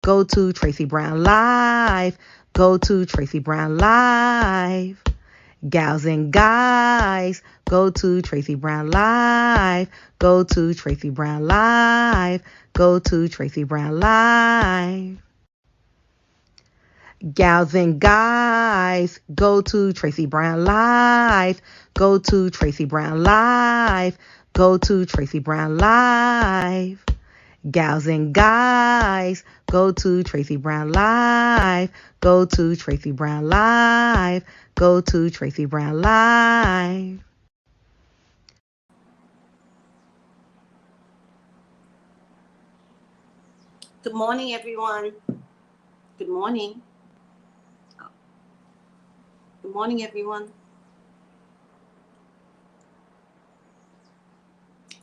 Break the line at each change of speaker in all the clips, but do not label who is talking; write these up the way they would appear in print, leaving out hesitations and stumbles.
Go to Tracey Brown Live. Go to Tracey Brown Live. Gals and guys, go to Tracey Brown Live. Go to Tracey Brown Live. Go to Tracey Brown Live. Gals and guys, go to Tracey Brown Live. Go to Tracey Brown Live. Go to Tracey Brown Live. Gals and guys, go to Tracey Brown Live. Go to Tracey Brown Live. Go to Tracey Brown Live.
Good morning, everyone. Good morning. Good morning, everyone.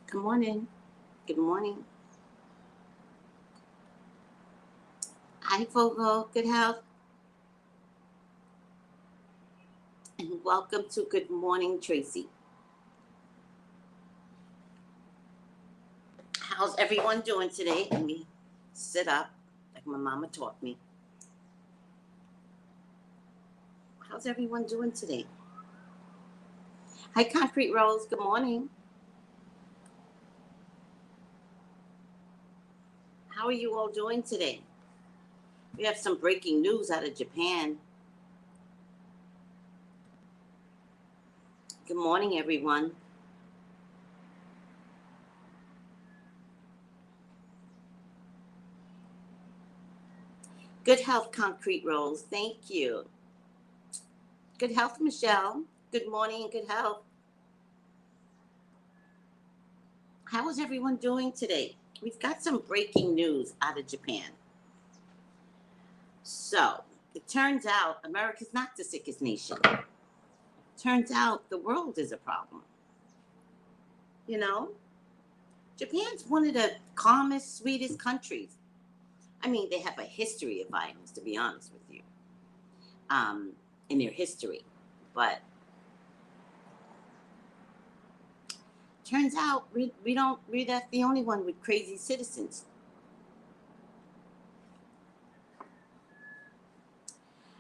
Good morning. Good morning. Hi, Fogo. Good health. And welcome to Good Morning, Tracy. How's everyone doing today? Let me sit up like my mama taught me. How's everyone doing today? Hi, Concrete Rose. Good morning. How are you all doing today? We have some breaking news out of Japan. Good morning, everyone. Good health, Concrete Rose. Thank you. Good health, Michelle. Good morning, good health. How is everyone doing today? We've got some breaking news out of Japan. So, it turns out America's not the sickest nation. Turns out the world is a problem. You know, Japan's one of the calmest, sweetest countries. I mean, they have a history of violence, to be honest with you, in their history. But turns out we're not the only one with crazy citizens.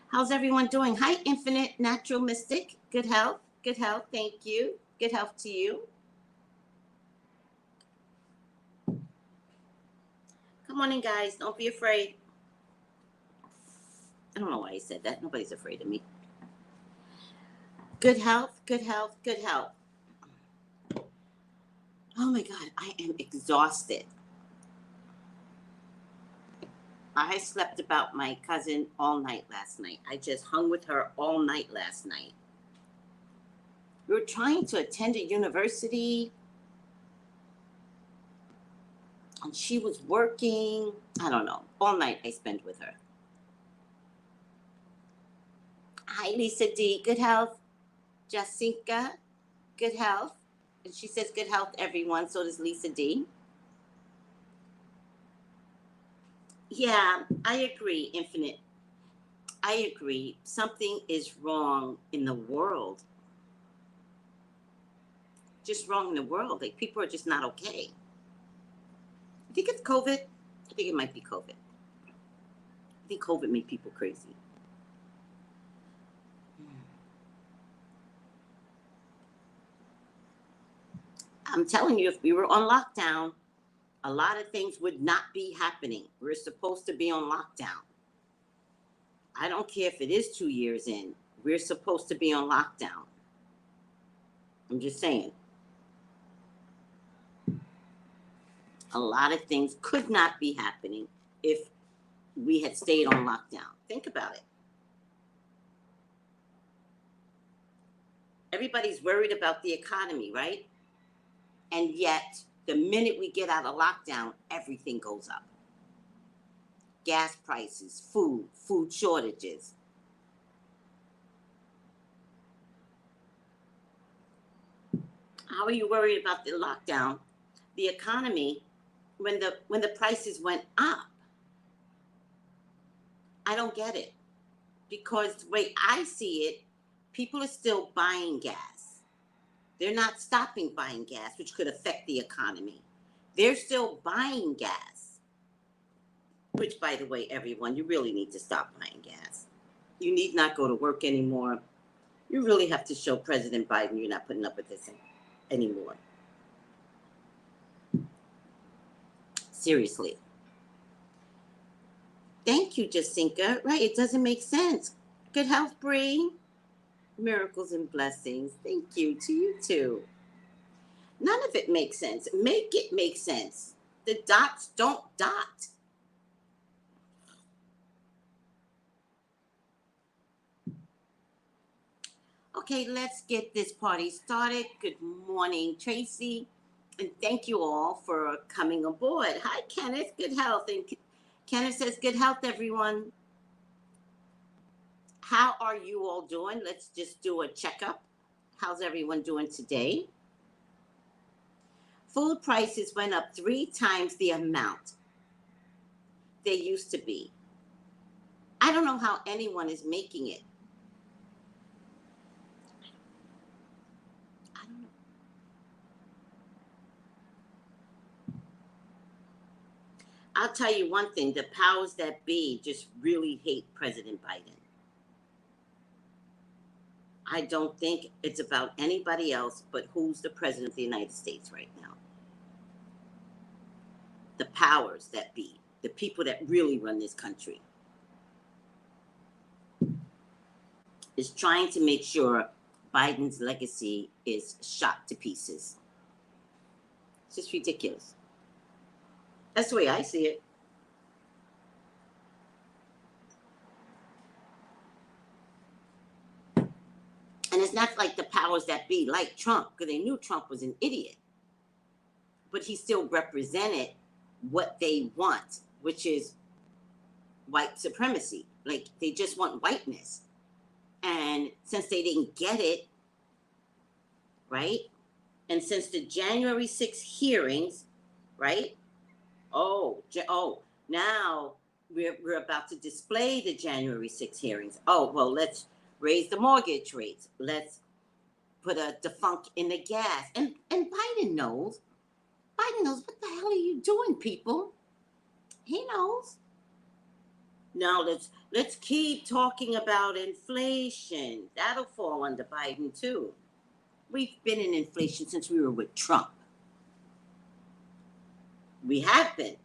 How's everyone doing? Hi, Infinite Natural Mystic. Good health. Good health. Thank you. Good health to you. Come on in, guys. Don't be afraid. I don't know why I said that. Nobody's afraid of me. Good health. Good health. Good health. Oh my God, I am exhausted. I slept about my cousin all night last night. I just hung with her all night last night. We were trying to attend a university, and she was working. I don't know. All night I spent with her. Hi, Lisa D. Good health. Jessica, good health. And she says good health, everyone. So does Lisa D. Yeah, I agree, Infinite. I agree. Something is wrong in the world. Just wrong in the world. Like, people are just not okay. I think it's COVID. I think it might be COVID. I think COVID made people crazy. I'm telling you, if we were on lockdown, a lot of things would not be happening. We're supposed to be on lockdown. I don't care if it is 2 years in. We're supposed to be on lockdown. I'm just saying. A lot of things could not be happening if we had stayed on lockdown. Think about it. Everybody's worried about the economy, right? And yet, the minute we get out of lockdown, everything goes up. Gas prices, food shortages. How are you worried about the lockdown? The economy, when the prices went up, I don't get it. Because the way I see it, people are still buying gas. They're not stopping buying gas, which could affect the economy. They're still buying gas. which, by the way, everyone, you really need to stop buying gas. You need not go to work anymore. You really have to show President Biden you're not putting up with this anymore. Seriously. Thank you, Jacinka. Right, it doesn't make sense. Good health, Bree. Miracles and blessings. Thank you to you too. None of it makes sense. Make it make sense. The dots don't dot. Okay, let's get this party started. Good morning, Tracy. And thank you all for coming aboard. Hi, Kenneth. Good health. And Kenneth says, good health, everyone. How are you all doing? Let's just do a checkup. How's everyone doing today? Food prices went up 3 times the amount they used to be. I don't know how anyone is making it. I don't know. I'll tell you one thing. The powers that be just really hate President Biden. I don't think it's about anybody else but who's the president of the United States right now. The powers that be, the people that really run this country, is trying to make sure Biden's legacy is shot to pieces. It's just ridiculous. That's the way I see it. And it's not like the powers that be, like Trump, because they knew Trump was an idiot. But he still represented what they want, which is white supremacy. Like, they just want whiteness. And since they didn't get it, right? And since the January 6th hearings, right? Now we're about to display the January 6th hearings. Oh, well, let's raise the mortgage rates. Let's put a defunk in the gas. And Biden knows. Biden knows, what the hell are you doing, people? He knows. Now let's keep talking about inflation. That'll fall under Biden too. We've been in inflation since we were with Trump. We have been.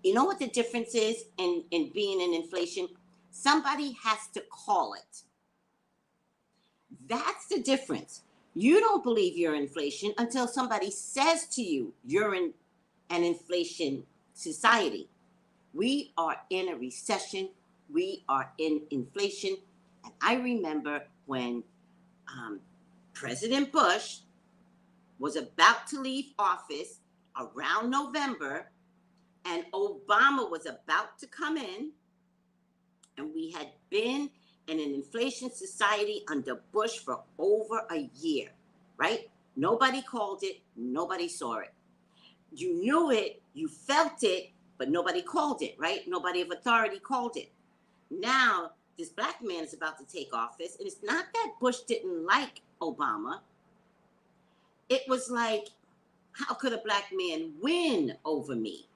You know what the difference is in being in inflation? Somebody has to call it. That's the difference. You don't believe you're in inflation until somebody says to you, you're in an inflation society. We are in a recession. We are in inflation. And I remember when President Bush was about to leave office around November, and Obama was about to come in, and we had been in an inflation society under Bush for over a year, right? Nobody called it. Nobody saw it. You knew it. You felt it, but nobody called it, right? Nobody of authority called it. Now, this black man is about to take office, and it's not that Bush didn't like Obama. It was like, how could a black man win over me?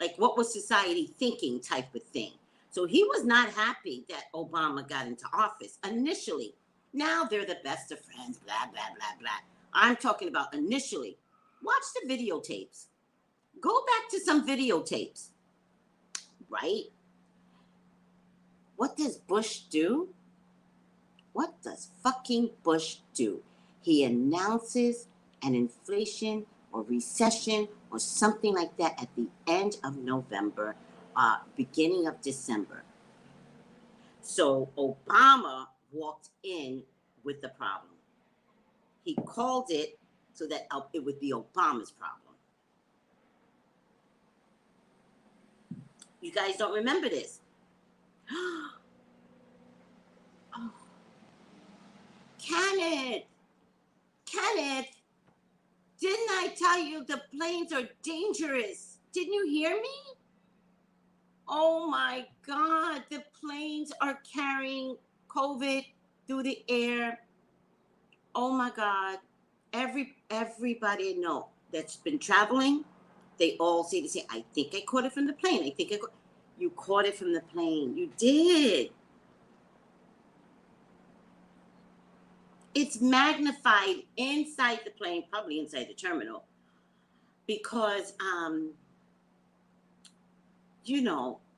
Like, what was society thinking type of thing. So he was not happy that Obama got into office initially. Now they're the best of friends, blah, blah, blah, blah. I'm talking about initially. Watch the videotapes. Go back to some videotapes, right? What does Bush do? What does fucking Bush do? He announces an inflation or recession or something like that at the end of November, beginning of December. So Obama walked in with the problem. He called it so that it would be Obama's problem. You guys don't remember this. Oh. Kenneth, didn't I tell you the planes are dangerous? Didn't you hear me? Oh my God, the planes are carrying COVID through the air. Oh my God. Everybody I know that's been traveling, They all say the same. I think I caught it from the plane. I think you caught it from the plane. You did. It's magnified inside the plane, probably inside the terminal, because,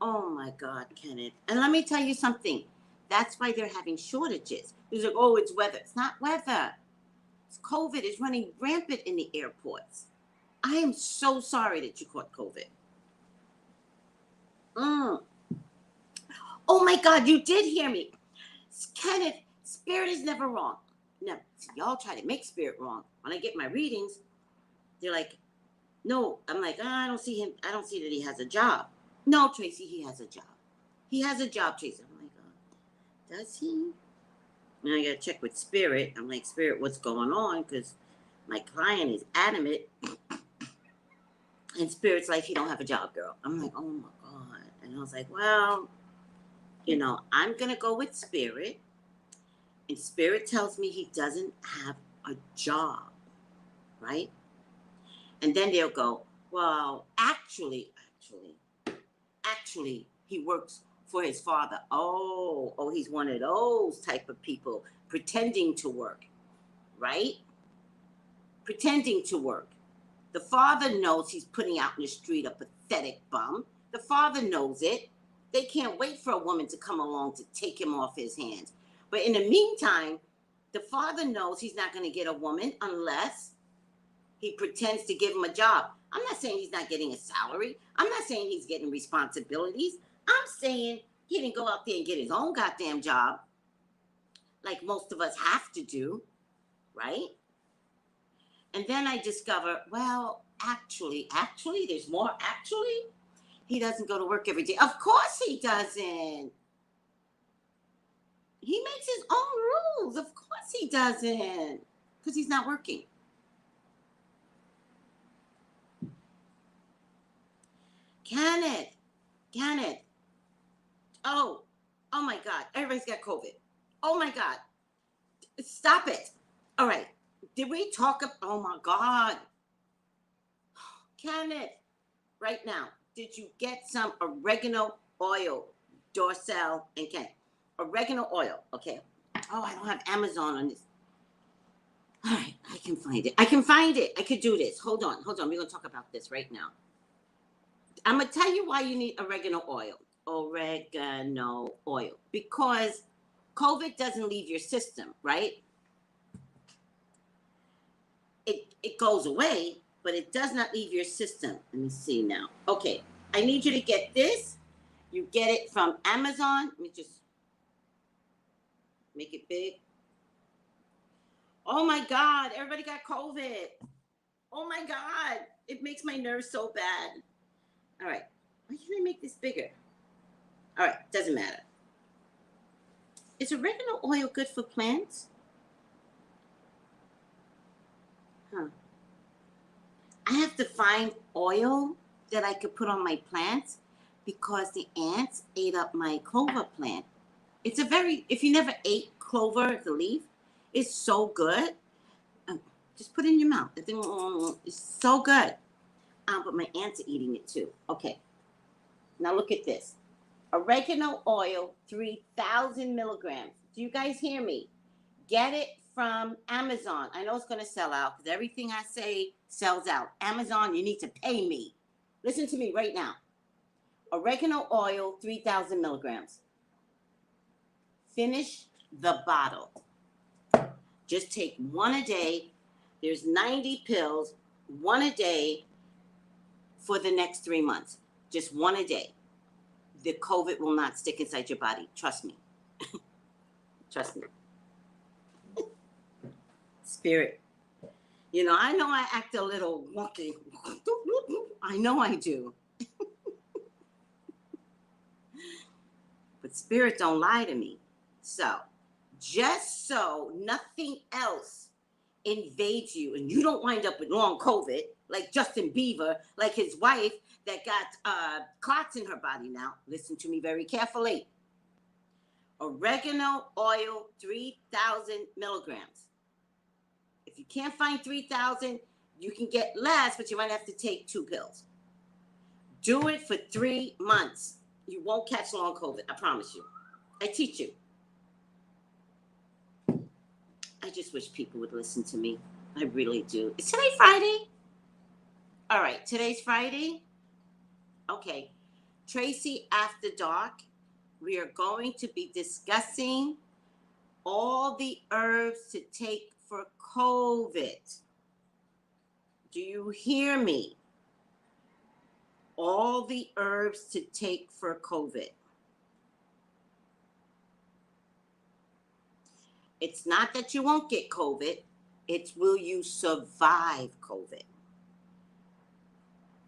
oh my God, Kenneth. And let me tell you something. That's why they're having shortages. It's like, oh, it's weather. It's not weather. It's COVID is running rampant in the airports. I am so sorry that you caught COVID. Oh my God, you did hear me. Kenneth, spirit is never wrong. No, y'all try to make spirit wrong. When I get my readings, they're like, no. I'm like, I don't see him. I don't see that he has a job. No, Tracy, he has a job. He has a job, Tracy. I'm like, does he? And I got to check with spirit. I'm like, spirit, what's going on? Because my client is adamant. And spirit's like, he don't have a job, girl. I'm like, oh my God. And I was like, well, I'm going to go with spirit. And spirit tells me he doesn't have a job, right? And then they'll go, well, actually, he works for his father. Oh, he's one of those type of people pretending to work, right? Pretending to work. The father knows he's putting out in the street a pathetic bum. The father knows it. They can't wait for a woman to come along to take him off his hands. But in the meantime, the father knows he's not going to get a woman unless he pretends to give him a job. I'm not saying he's not getting a salary. I'm not saying he's getting responsibilities. I'm saying he didn't go out there and get his own goddamn job like most of us have to do, right? And then I discover, well, actually, there's more actually. He doesn't go to work every day. Of course he doesn't. He makes his own rules. Of course he doesn't. Because he's not working. Kenneth. Oh my God. Everybody's got COVID. Oh my God. Stop it. All right. Did we talk about, oh my God. Kenneth, right now, did you get some oregano oil, Dorcel and Ken? Oregano oil, okay. Oh, I don't have Amazon on this. All right, I can find it. I could do this. Hold on. We're going to talk about this right now. I'm going to tell you why you need oregano oil. Because COVID doesn't leave your system, right? It goes away, but it does not leave your system. Let me see now. Okay, I need you to get this. You get it from Amazon. Let me just make it big. Oh my God, everybody got COVID. Oh my God, it makes my nerves so bad. All right, why can't I make this bigger? All right, doesn't matter. Is oregano oil good for plants? Huh. I have to find oil that I could put on my plants because the ants ate up my clover plant. It's if you never ate clover, the leaf, it's so good. Just put it in your mouth. It's so good. But my ants are eating it too. Okay. Now look at this. Oregano oil, 3,000 milligrams. Do you guys hear me? Get it from Amazon. I know it's going to sell out because everything I say sells out. Amazon, you need to pay me. Listen to me right now. Oregano oil, 3,000 milligrams. Finish the bottle. Just take one a day. There's 90 pills, one a day for the next 3 months. Just one a day. The COVID will not stick inside your body. Trust me. Trust me. Spirit. I know I act a little wonky. I know I do. But spirit don't lie to me. So, just so nothing else invades you and you don't wind up with long COVID, like Justin Bieber, like his wife that got clots in her body now. Listen to me very carefully. Oregano oil, 3,000 milligrams. If you can't find 3,000, You can get less, but you might have to take 2 pills. Do it for 3 months. You won't catch long COVID. I promise you. I teach you. I just wish people would listen to me. I really do. Is today Friday? All right, today's Friday. Okay. Tracey After Dark. We are going to be discussing all the herbs to take for COVID. Do you hear me? All the herbs to take for COVID. It's not that you won't get COVID. It's will you survive COVID?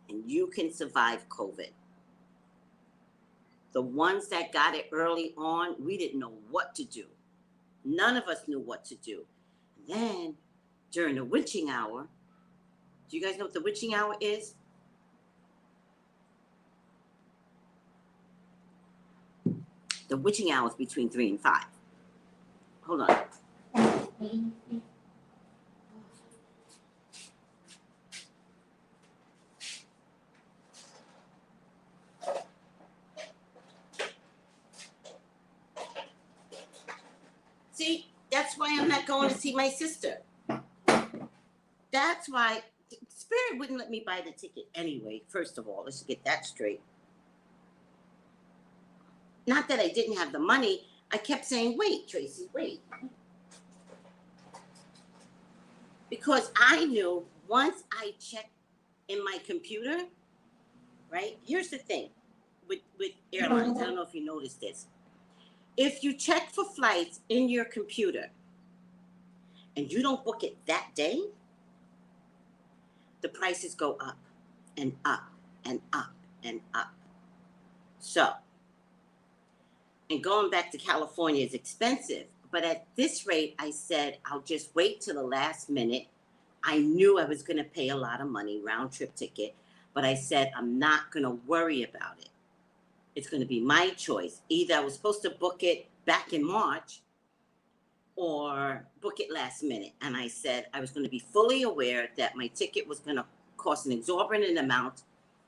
And you can survive COVID. The ones that got it early on, we didn't know what to do. None of us knew what to do. And then during the witching hour, do you guys know what the witching hour is? The witching hour is between 3 and 5. Hold on. See, that's why I'm not going to see my sister. That's why Spirit wouldn't let me buy the ticket anyway. First of all, let's get that straight. Not that I didn't have the money. I kept saying, wait, Tracey, wait. Because I knew once I checked in my computer, right? Here's the thing with airlines. I don't know if you noticed this. If you check for flights in your computer and you don't book it that day, the prices go up and up and up and up. So, and going back to California is expensive. But at this rate, I said, I'll just wait till the last minute. I knew I was going to pay a lot of money, round trip ticket. But I said, I'm not going to worry about it. It's going to be my choice. Either I was supposed to book it back in March or book it last minute. And I said I was going to be fully aware that my ticket was going to cost an exorbitant amount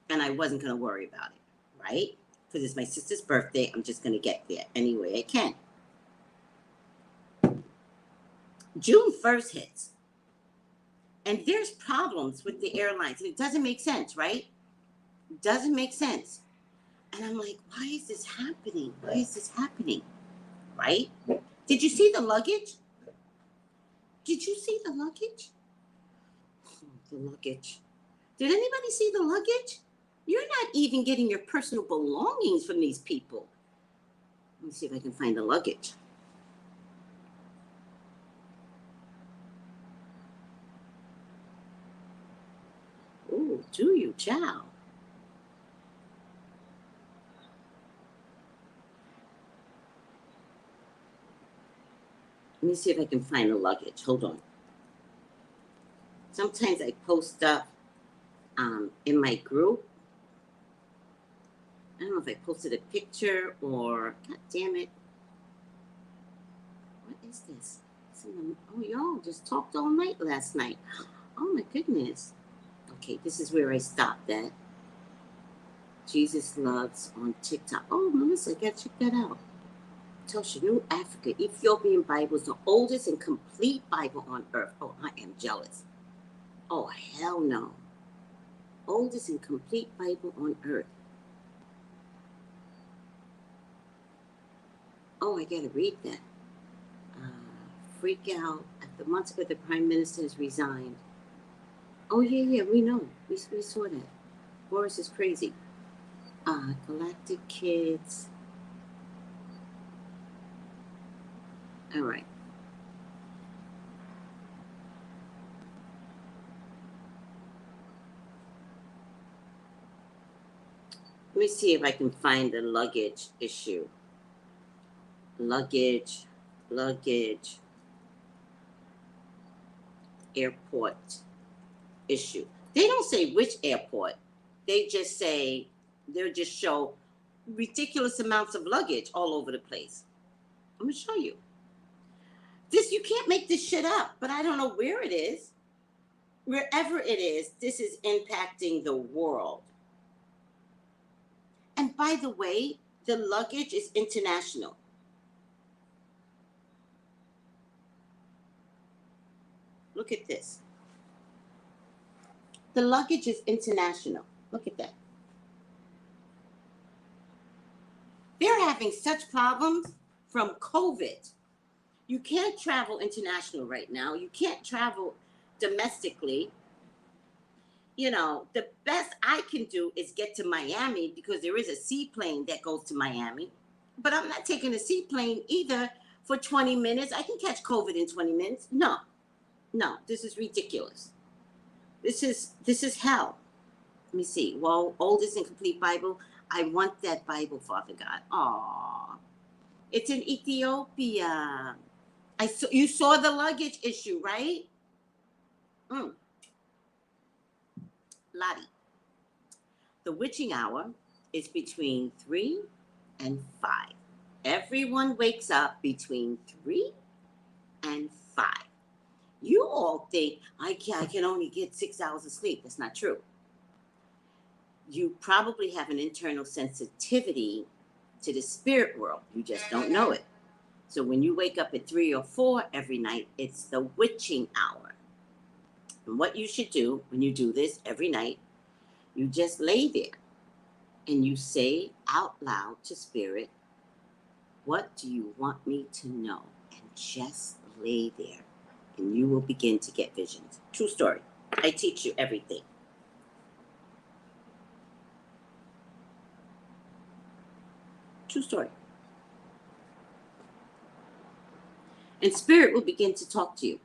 and I wasn't going to worry about it, right? Because it's my sister's birthday. I'm just going to get there any way I can. June 1st hits. And there's problems with the airlines. And it doesn't make sense, right? It doesn't make sense. And I'm like, why is this happening? Why is this happening? Right? Did you see the luggage? Did you see the luggage? The luggage. Did anybody see the luggage? You're not even getting your personal belongings from these people. Let me see if I can find the luggage. Oh, do you, child? Let me see if I can find the luggage. Hold on. Sometimes I post stuff in my group. I don't know if I posted a picture or, God damn it. What is this? Oh, y'all just talked all night last night. Oh, my goodness. Okay, this is where I stopped at. Jesus Loves on TikTok. Oh, Melissa, I got to check that out. Tosha, New Africa, Ethiopian Bible is the oldest and complete Bible on earth. Oh, I am jealous. Oh, hell no. Oldest and complete Bible on earth. Oh, I gotta read that. Freak out. After months ago, the Prime Minister has resigned. Oh, yeah, we know. We saw that. Boris is crazy. Galactic Kids. All right. Let me see if I can find the luggage issue. Luggage. Airport issue. They don't say which airport. They just say, they'll just show ridiculous amounts of luggage all over the place. I'm going to show you. This, you can't make this shit up, but I don't know where it is. wherever it is, this is impacting the world. And by the way, the luggage is international. Look at this. The luggage is international. Look at that. They're having such problems from COVID. You can't travel international right now. You can't travel domestically. You know, the best I can do is get to Miami because there is a seaplane that goes to Miami. But I'm not taking a seaplane either for 20 minutes. I can catch COVID in 20 minutes. No, this is ridiculous. This is hell. Let me see. Well, oldest and complete Bible. I want that Bible, Father God. Aw. It's in Ethiopia. You saw the luggage issue, right? Lottie. The witching hour is between 3 and 5. Everyone wakes up between 3 and 5. You all think, I can only get 6 hours of sleep. That's not true. You probably have an internal sensitivity to the spirit world. You just don't know it. So when you wake up at 3 or 4 every night, it's the witching hour. And what you should do when you do this every night, you just lay there and you say out loud to spirit, what do you want me to know? And just lay there and you will begin to get visions. True story. I teach you everything. True story. And spirit will begin to talk to you.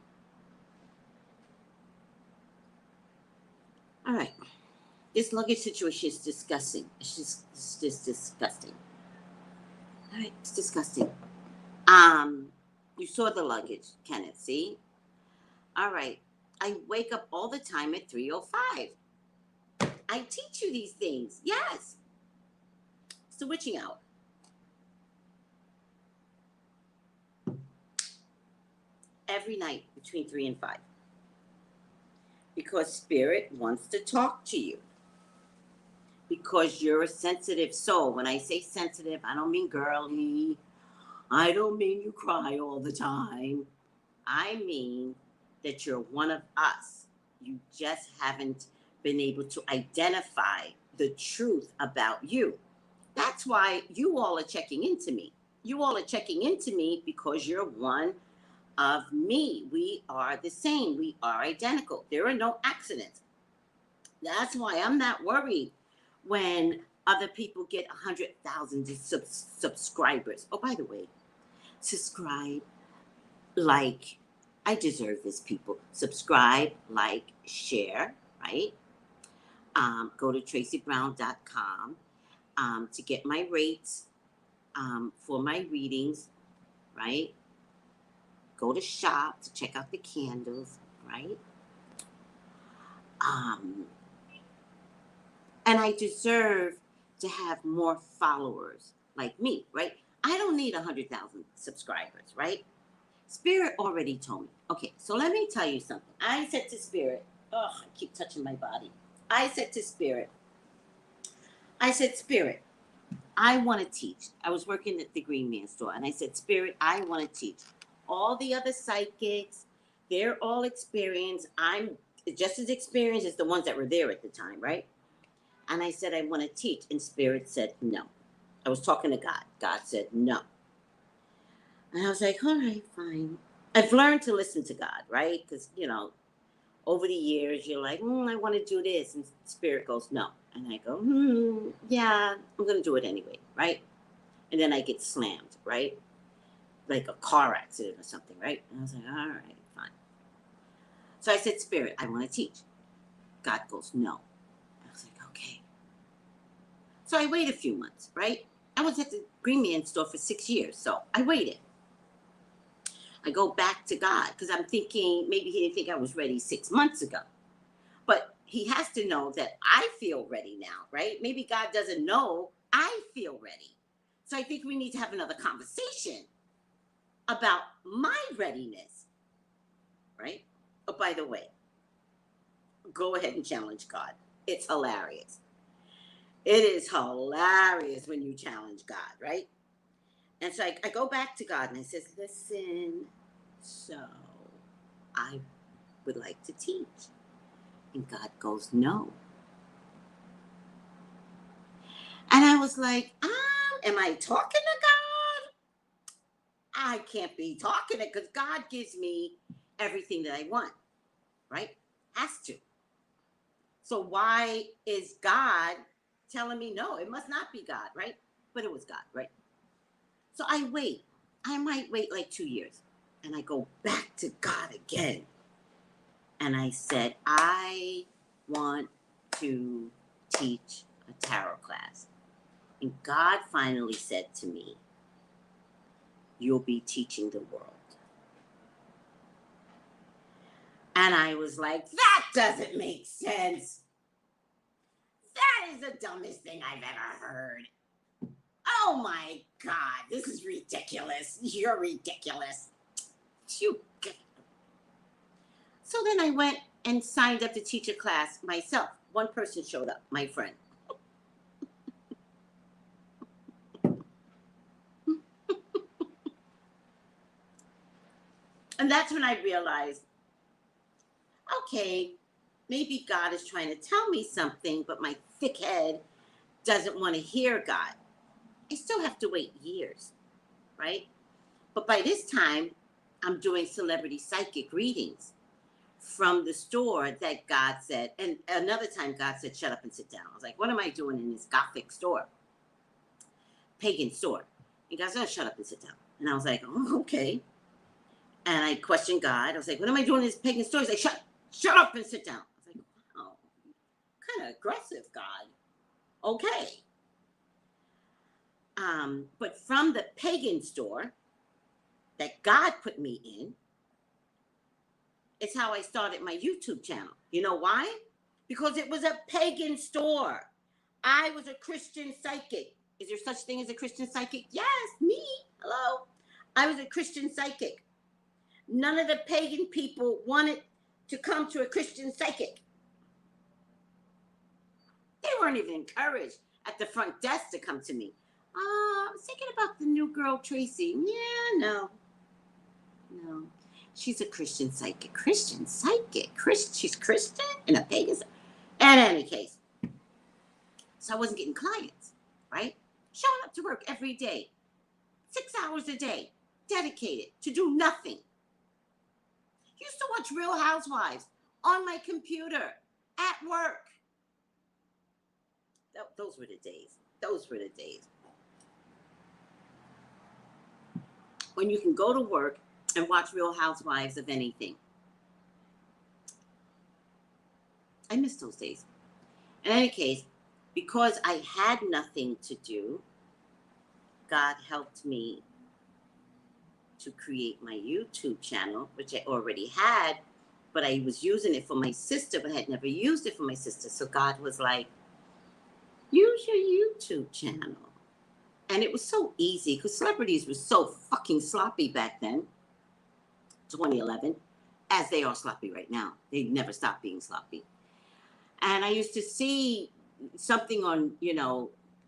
All right. This luggage situation is disgusting. It's just disgusting. All right, it's disgusting. You saw the luggage, Kenneth, see? All right. I wake up all the time at 3:05. I teach you these things. Yes. It's the witching hour. Every night between 3 and 5. Because spirit wants to talk to you. Because you're a sensitive soul. When I say sensitive, I don't mean girly. I don't mean you cry all the time. I mean that you're one of us. You just haven't been able to identify the truth about you. That's why you all are checking into me. You all are checking into me because you're one of me. We are the same. We are identical. There are no accidents. That's why I'm not worried when other people get 100,000 subscribers. Oh, by the way, subscribe, like, I deserve this, people. Subscribe, like, share, right? Go to TraceyBrown.com to get my rates for my readings, right? Go to shop to check out the candles, right? And I deserve to have more followers like me, right? I don't need 100,000 subscribers, right? Spirit already told me. Okay, so let me tell you something. I said to Spirit, I keep touching my body. I said to Spirit, I want to teach. I was working at the Green Man store, and I said, Spirit, I want to teach. All the other psychics, they're all experienced. I'm just as experienced as the ones that were there at the time, right? And I said, I want to teach. And Spirit said, no. I was talking to God. God said, no. And I was like, all right, fine. I've learned to listen to God, right? Because, over the years, you're like, I want to do this. And Spirit goes, no. And I go, yeah, I'm going to do it anyway, right? And then I get slammed, right? Like a car accident or something, right? And I was like, all right, fine. So I said, Spirit, I want to teach. God goes, no. I was like, okay. So I waited a few months, right? I was at the Green Man store for 6 years, so I waited. I go back to God because I'm thinking maybe he didn't think I was ready 6 months ago. But he has to know that I feel ready now, right? Maybe God doesn't know I feel ready. So I think we need to have another conversation about my readiness, right? Oh, by the way, go ahead and challenge God. It's hilarious. It is hilarious when you challenge God, right? And so I go back to God and I says, listen, so I would like to teach. And God goes, no. And I was like, am I talking to God? I can't be talking it because God gives me everything that I want, right? Has to. So why is God telling me no? It must not be God, right? But it was God, right? So I wait. I might wait like 2 years. And I go back to God again. And I said, I want to teach a tarot class. And God finally said to me, you'll be teaching the world. And I was like, that doesn't make sense. That is the dumbest thing I've ever heard. Oh my God, this is ridiculous. You're ridiculous. So then I went and signed up to teach a class myself. One person showed up, my friend. And that's when I realized, okay, maybe God is trying to tell me something, but my thick head doesn't want to hear God. I still have to wait years, right? But by this time, I'm doing celebrity psychic readings from the store that God said, and another time God said, shut up and sit down. I was like, what am I doing in this Gothic store? Pagan store. And God said, oh, shut up and sit down. And I was like, oh, okay. And I questioned God. I was like, what am I doing in this pagan store? He's like, shut up and sit down. I was like, wow, kind of aggressive, God. Okay. But from the pagan store that God put me in, it's how I started my YouTube channel. You know why? Because it was a pagan store. I was a Christian psychic. Is there such thing as a Christian psychic? Yes, me. Hello. I was a Christian psychic. None of the pagan people wanted to come to a Christian psychic. They weren't even encouraged at the front desk to come to me. I was thinking about the new girl, Tracey. Yeah, no. She's a Christian psychic. Christian psychic. She's Christian in a pagan. In any case. So I wasn't getting clients, right? Showing up to work every day. 6 hours a day. Dedicated to do nothing. Used to watch Real Housewives on my computer at work. Those were the days. Those were the days. When you can go to work and watch Real Housewives of anything. I miss those days. In any case, because I had nothing to do, God helped me to create my YouTube channel, which I already had, but I was using it for my sister, but had never used it for my sister. So God was like, use your YouTube channel. And it was so easy because celebrities were so fucking sloppy back then, 2011, as they are sloppy right now. They never stop being sloppy. And I used to see something on,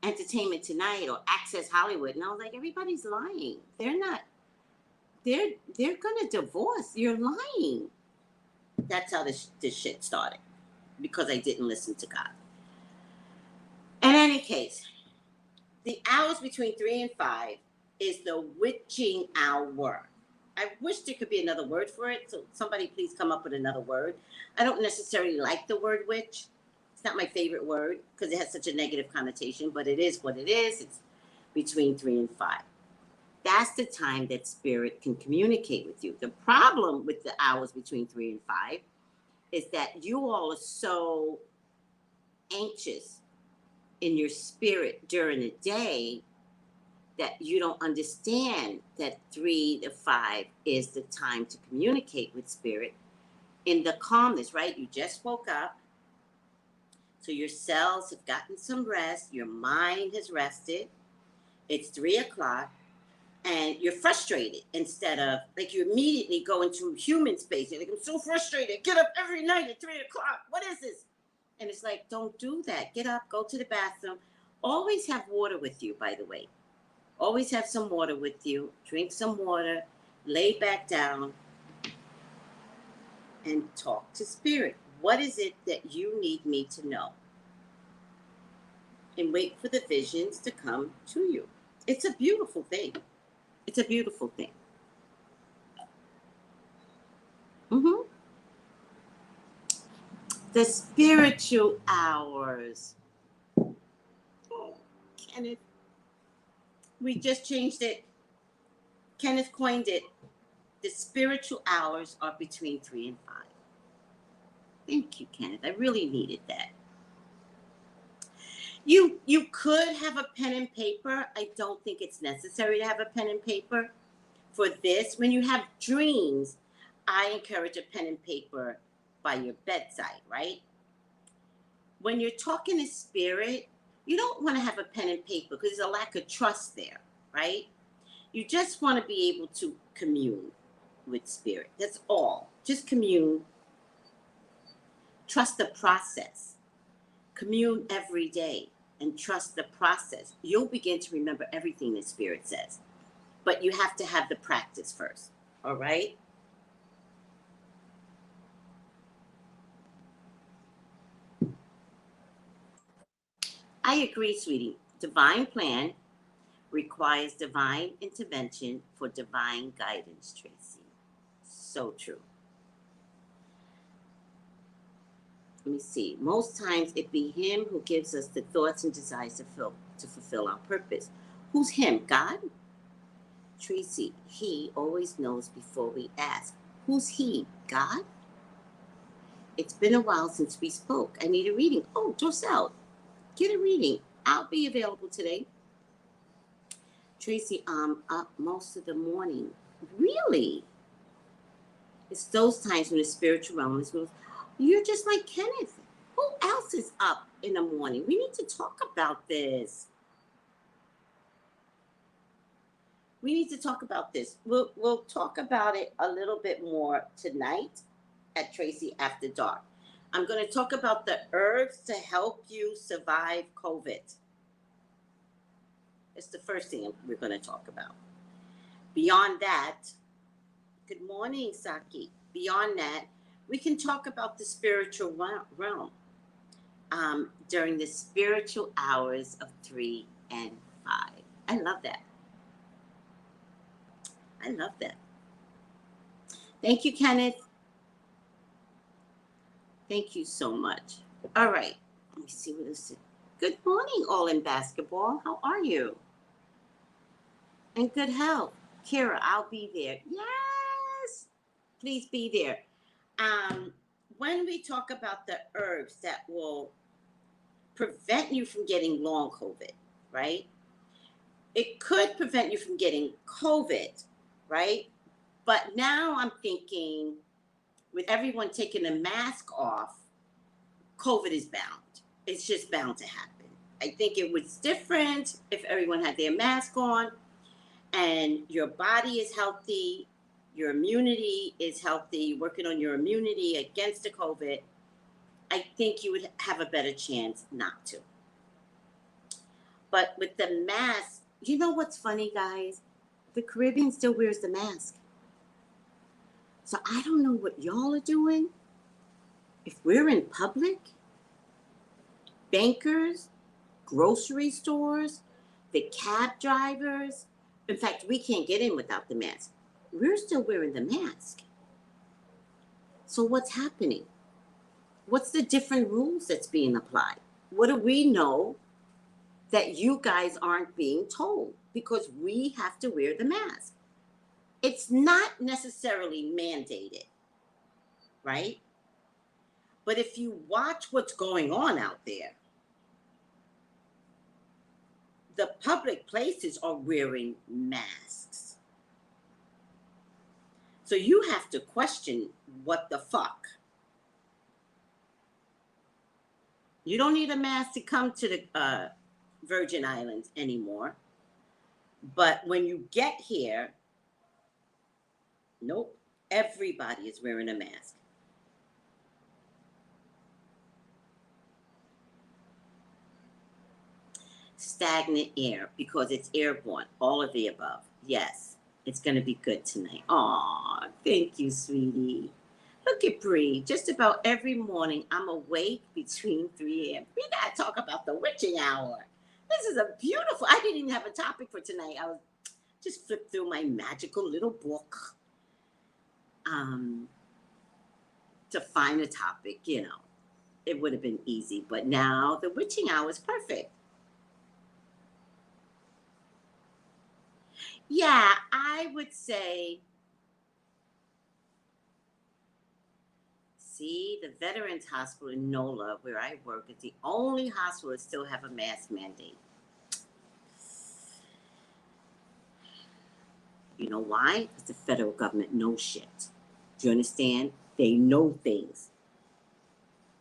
Entertainment Tonight or Access Hollywood, and I was like, everybody's lying. They're not. They're gonna divorce. You're lying. That's how this shit started, because I didn't listen to God. In any case, the hours between 3 and 5 is the witching hour. I wish there could be another word for it, so somebody please come up with another word. I don't necessarily like the word witch. It's not my favorite word because it has such a negative connotation, but it is what it is. It's between 3 and 5. That's the time that spirit can communicate with you. The problem with the hours between 3 and 5 is that you all are so anxious in your spirit during the day that you don't understand that 3 to 5 is the time to communicate with spirit in the calmness, right? You just woke up. So your cells have gotten some rest. Your mind has rested. It's 3 o'clock. and you're frustrated instead of like you immediately go into human space. You're like, I'm so frustrated. Get up every night at 3 o'clock. What is this? And it's like, don't do that. Get up, go to the bathroom. Always have water with you, by the way. Always have some water with you. Drink some water, lay back down, and talk to spirit. What is it that you need me to know? And wait for the visions to come to you. It's a beautiful thing. It's a beautiful thing. Mm-hmm. The spiritual hours. Oh, Kenneth. We just changed it. Kenneth coined it. The spiritual hours are between 3 and 5. Thank you, Kenneth. I really needed that. You could have a pen and paper. I don't think it's necessary to have a pen and paper for this. When you have dreams, I encourage a pen and paper by your bedside, right? When you're talking to spirit, you don't want to have a pen and paper because there's a lack of trust there, right? You just want to be able to commune with spirit. That's all. Just commune. Trust the process. Commune every day and trust the process. You'll begin to remember everything that spirit says. But you have to have the practice first. All right? I agree, sweetie. Divine plan requires divine intervention for divine guidance, Tracy. So true. Let me see. Most times it be him who gives us the thoughts and desires to fulfill our purpose. Who's him? God? Tracy, he always knows before we ask. Who's he? God? It's been a while since we spoke. I need a reading. Oh, Joselle, get a reading. I'll be available today. Tracy, I'm up most of the morning. Really? It's those times when the spiritual realm is moved. You're just like Kenneth. Who else is up in the morning? We need to talk about this. We need to talk about this. We'll talk about it a little bit more tonight at Tracy After Dark. I'm going to talk about the herbs to help you survive COVID. It's the first thing we're going to talk about. Beyond that, good morning, Saki. Beyond that, we can talk about the spiritual realm during the spiritual hours of 3 and 5. I love that. I love that. Thank you, Kenneth. Thank you so much. All right. Let me see what this is. Good morning, all in basketball. How are you? And good health. Kira, I'll be there. Yes. Please be there. When we talk about the herbs that will prevent you from getting long COVID, right? It could prevent you from getting COVID, right? But now I'm thinking with everyone taking a mask off, COVID is bound. It's just bound to happen. I think it was different if everyone had their mask on and your body is healthy, your immunity is healthy, working on your immunity against the COVID. I think you would have a better chance not to. But with the mask, you know what's funny, guys? The Caribbean still wears the mask. So I don't know what y'all are doing. If we're in public, bankers, grocery stores, the cab drivers, in fact, we can't get in without the mask. We're still wearing the mask. So what's happening? What's the different rules that's being applied? What do we know that you guys aren't being told? Because we have to wear the mask. It's not necessarily mandated, right? But if you watch what's going on out there, the public places are wearing masks. So you have to question what the fuck. You don't need a mask to come to the Virgin Islands anymore. But when you get here, nope, everybody is wearing a mask. Stagnant air because it's airborne. All of the above. Yes, it's going to be good tonight. Aw, thank you, sweetie. Look at Bree. Just about every morning, I'm awake between 3 a.m. We got to talk about the witching hour. This is a beautiful... I didn't even have a topic for tonight. I was just flipped through my magical little book to find a topic, you know. It would have been easy. But now the witching hour is perfect. Yeah, I would say, see, the Veterans Hospital in NOLA, where I work, is the only hospital that still have a mask mandate. You know why? Because the federal government knows shit. Do you understand? They know things.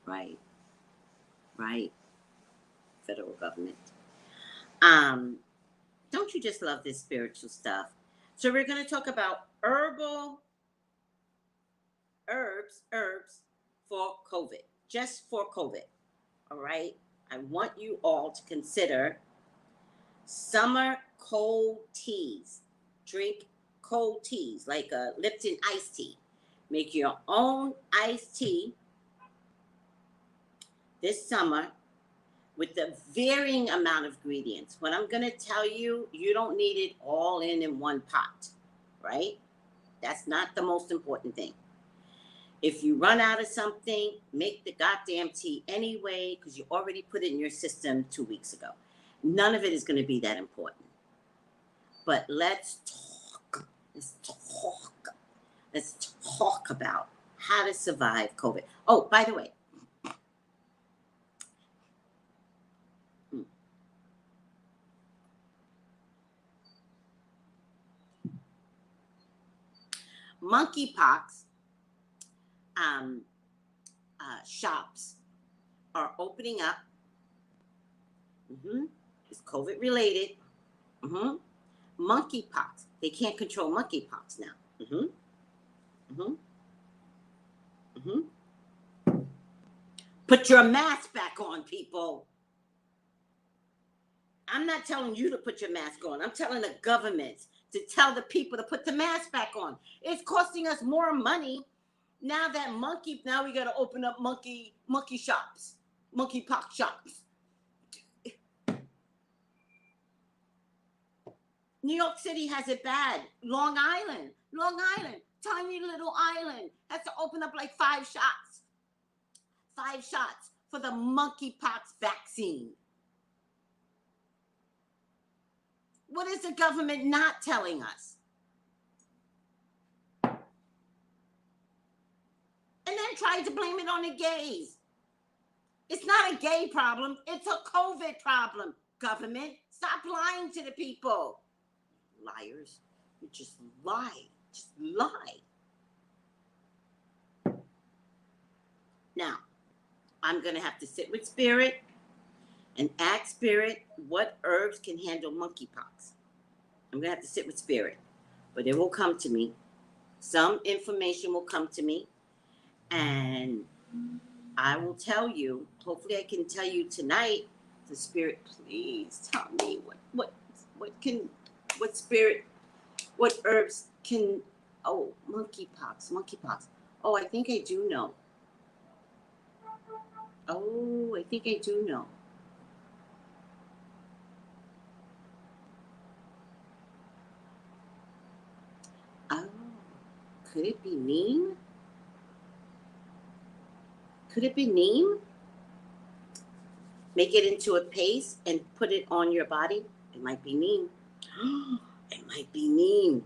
Right. Right. Federal government. Don't you just love this spiritual stuff? So we're going to talk about herbs for COVID, just for COVID. All right. I want you all to consider summer cold teas. Drink cold teas like a Lipton iced tea. Make your own iced tea this summer with a varying amount of ingredients. What I'm going to tell you, you don't need it all in one pot, right? That's not the most important thing. If you run out of something, make the goddamn tea anyway, because you already put it in your system 2 weeks ago. None of it is going to be that important. But let's talk about how to survive COVID. Oh, by the way, monkeypox shops are opening up. It's COVID related. Monkeypox. They can't control monkeypox now. Put your mask back on, people. I'm not telling you to put your mask on. I'm telling the government to tell the people to put the mask back on. It's costing us more money now that now we got to open up monkey shops, monkeypox shops. New York City has it bad. Long Island, tiny little island, has to open up like 5 shots. 5 shots for the monkeypox vaccine. What is the government not telling us? And then try to blame it on the gays. It's not a gay problem. It's a COVID problem. Government, stop lying to the people. Liars. You just lie. Just lie. Now, I'm going to have to sit with Spirit and ask Spirit what herbs can handle monkeypox. I'm going to have to sit with Spirit. But it will come to me. Some information will come to me. And I will tell you, hopefully I can tell you tonight, the Spirit, please tell me what herbs can, monkeypox. Oh, I think I do know. Oh, I think I do know. Oh, could it be neem? Could it be neem? Make it into a paste and put it on your body. It might be neem. It might be neem.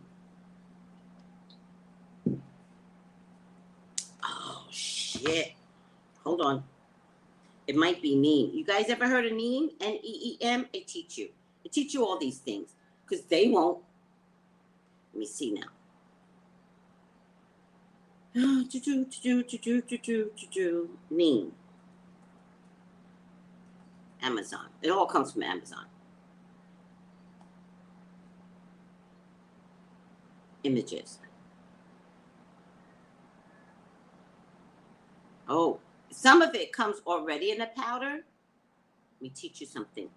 Oh, shit. Hold on. It might be neem. You guys ever heard of neem? N-E-E-M? I teach you. I teach you all these things because they won't. Let me see now. Neem. Amazon. It all comes from Amazon. images. Oh, some of it comes already in a powder. Let me teach you something.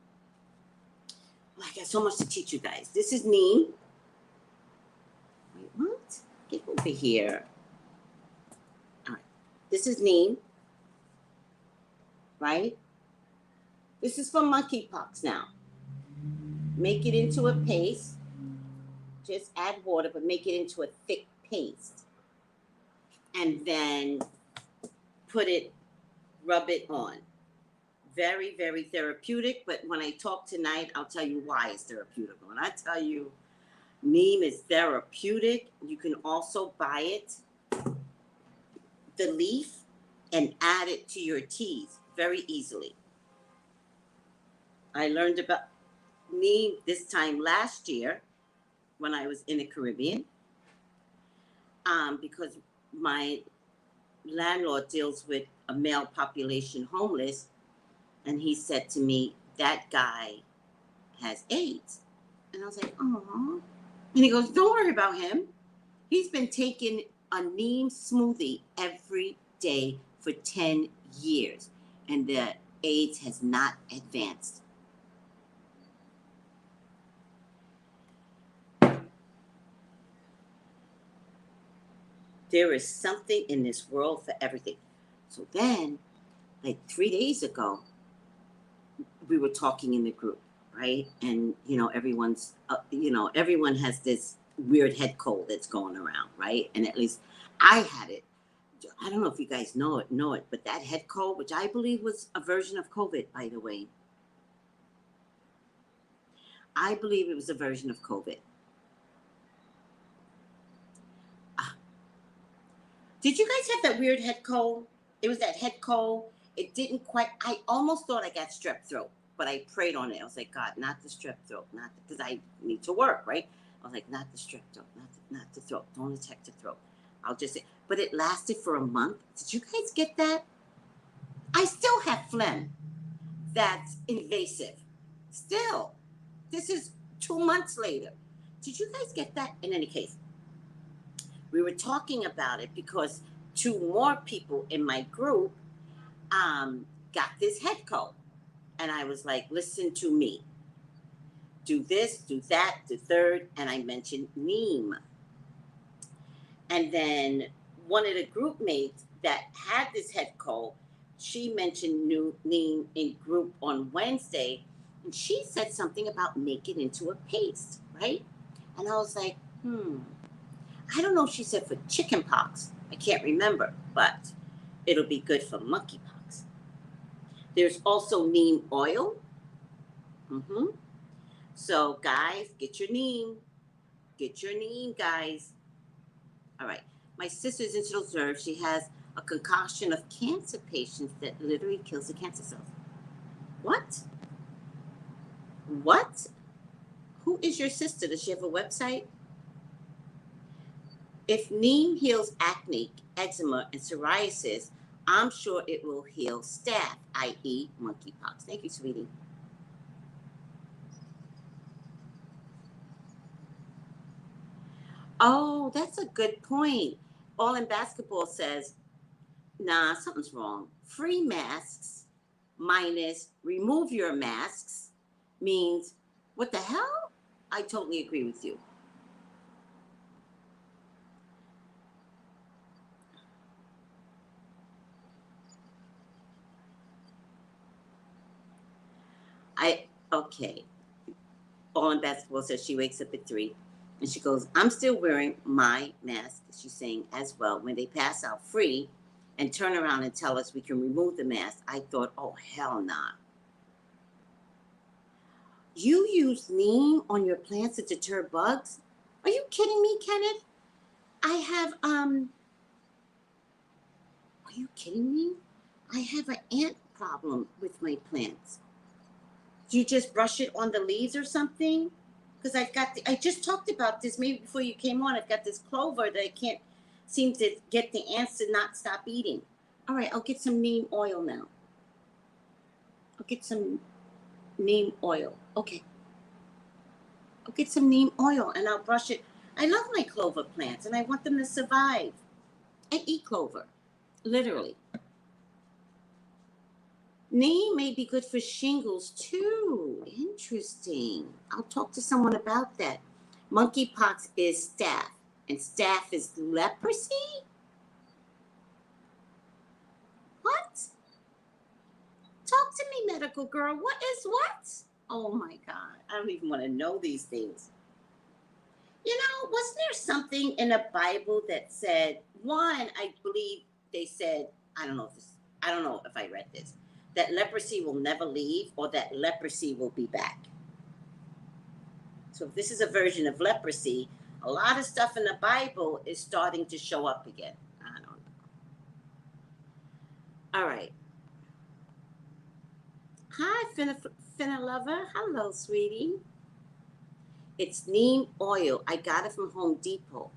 Oh, I got so much to teach you guys. This is neem. Wait, what? Get over here. All right. This is neem, right? This is for monkeypox now. Make it into a paste. Just add water, but make it into a thick paste. And then rub it on. Very, very therapeutic. But when I talk tonight, I'll tell you why it's therapeutic. When I tell you neem is therapeutic, you can also buy it, the leaf, and add it to your teas very easily. I learned about neem this time last year when I was in the Caribbean, because my landlord deals with a male population homeless, and he said to me, that guy has AIDS. And I was like, oh. And he goes, don't worry about him. He's been taking a neem smoothie every day for 10 years, and the AIDS has not advanced. There is something in this world for everything. So then, like 3 days ago, we were talking in the group, right? And, everyone has this weird head cold that's going around, right? And at least I had it. I don't know if you guys know it, but that head cold, which I believe was a version of COVID, by the way. I believe it was a version of COVID. Did you guys have that weird head cold? It was that head cold. It didn't quite, I almost thought I got strep throat, but I prayed on it. I was like, God, not the strep throat, because I need to work, right? I was like, not the strep throat, not the throat. Don't attack the throat. I'll just say, but it lasted for a month. Did you guys get that? I still have phlegm that's invasive. Still. This is 2 months later. Did you guys get that? In any case, we were talking about it because 2 more people in my group got this head cold. And I was like, listen to me. Do this, do that, the third. And I mentioned neem. And then one of the group mates that had this head cold, she mentioned neem in group on Wednesday. And she said something about making it into a paste, right? And I was like, I don't know if she said for chicken pox. I can't remember, but it'll be good for monkeypox. There's also neem oil. So, guys, get your neem. Get your neem, guys. All right. My sister's in reserve. She has a concoction of cancer patients that literally kills the cancer cells. What? What? Who is your sister? Does she have a website? If neem heals acne, eczema, and psoriasis, I'm sure it will heal staph, i.e. monkeypox. Thank you, sweetie. Oh, that's a good point. All in Basketball says, nah, something's wrong. Free masks minus remove your masks means, what the hell? I totally agree with you. Okay. All in Basketball says she wakes up at 3 and she goes, I'm still wearing my mask, she's saying, as well. When they pass out free and turn around and tell us we can remove the mask, I thought, oh, hell nah. You use neem on your plants to deter bugs? Are you kidding me, Kenneth? I have, are you kidding me? I have an ant problem with my plants. Do you just brush it on the leaves or something? Because I just talked about this maybe before you came on. I've got this clover that I can't seem to get the ants to not stop eating. All right, I'll get some neem oil now. I'll get some neem oil. Okay. I'll get some neem oil and I'll brush it. I love my clover plants and I want them to survive. I eat clover, literally. Neem may be good for shingles too. Interesting. I'll talk to someone about that. Monkeypox is staph, and staph is leprosy? What? Talk to me, medical girl. What is what? Oh my God. I don't even want to know these things. You know, wasn't there something in the Bible that said, one, I believe they said, I don't know if I read this, that leprosy will never leave or that leprosy will be back. So if this is a version of leprosy, a lot of stuff in the Bible is starting to show up again. I don't know. All right. Hi, Finna Lover. Hello, sweetie. It's neem oil. I got it from Home Depot.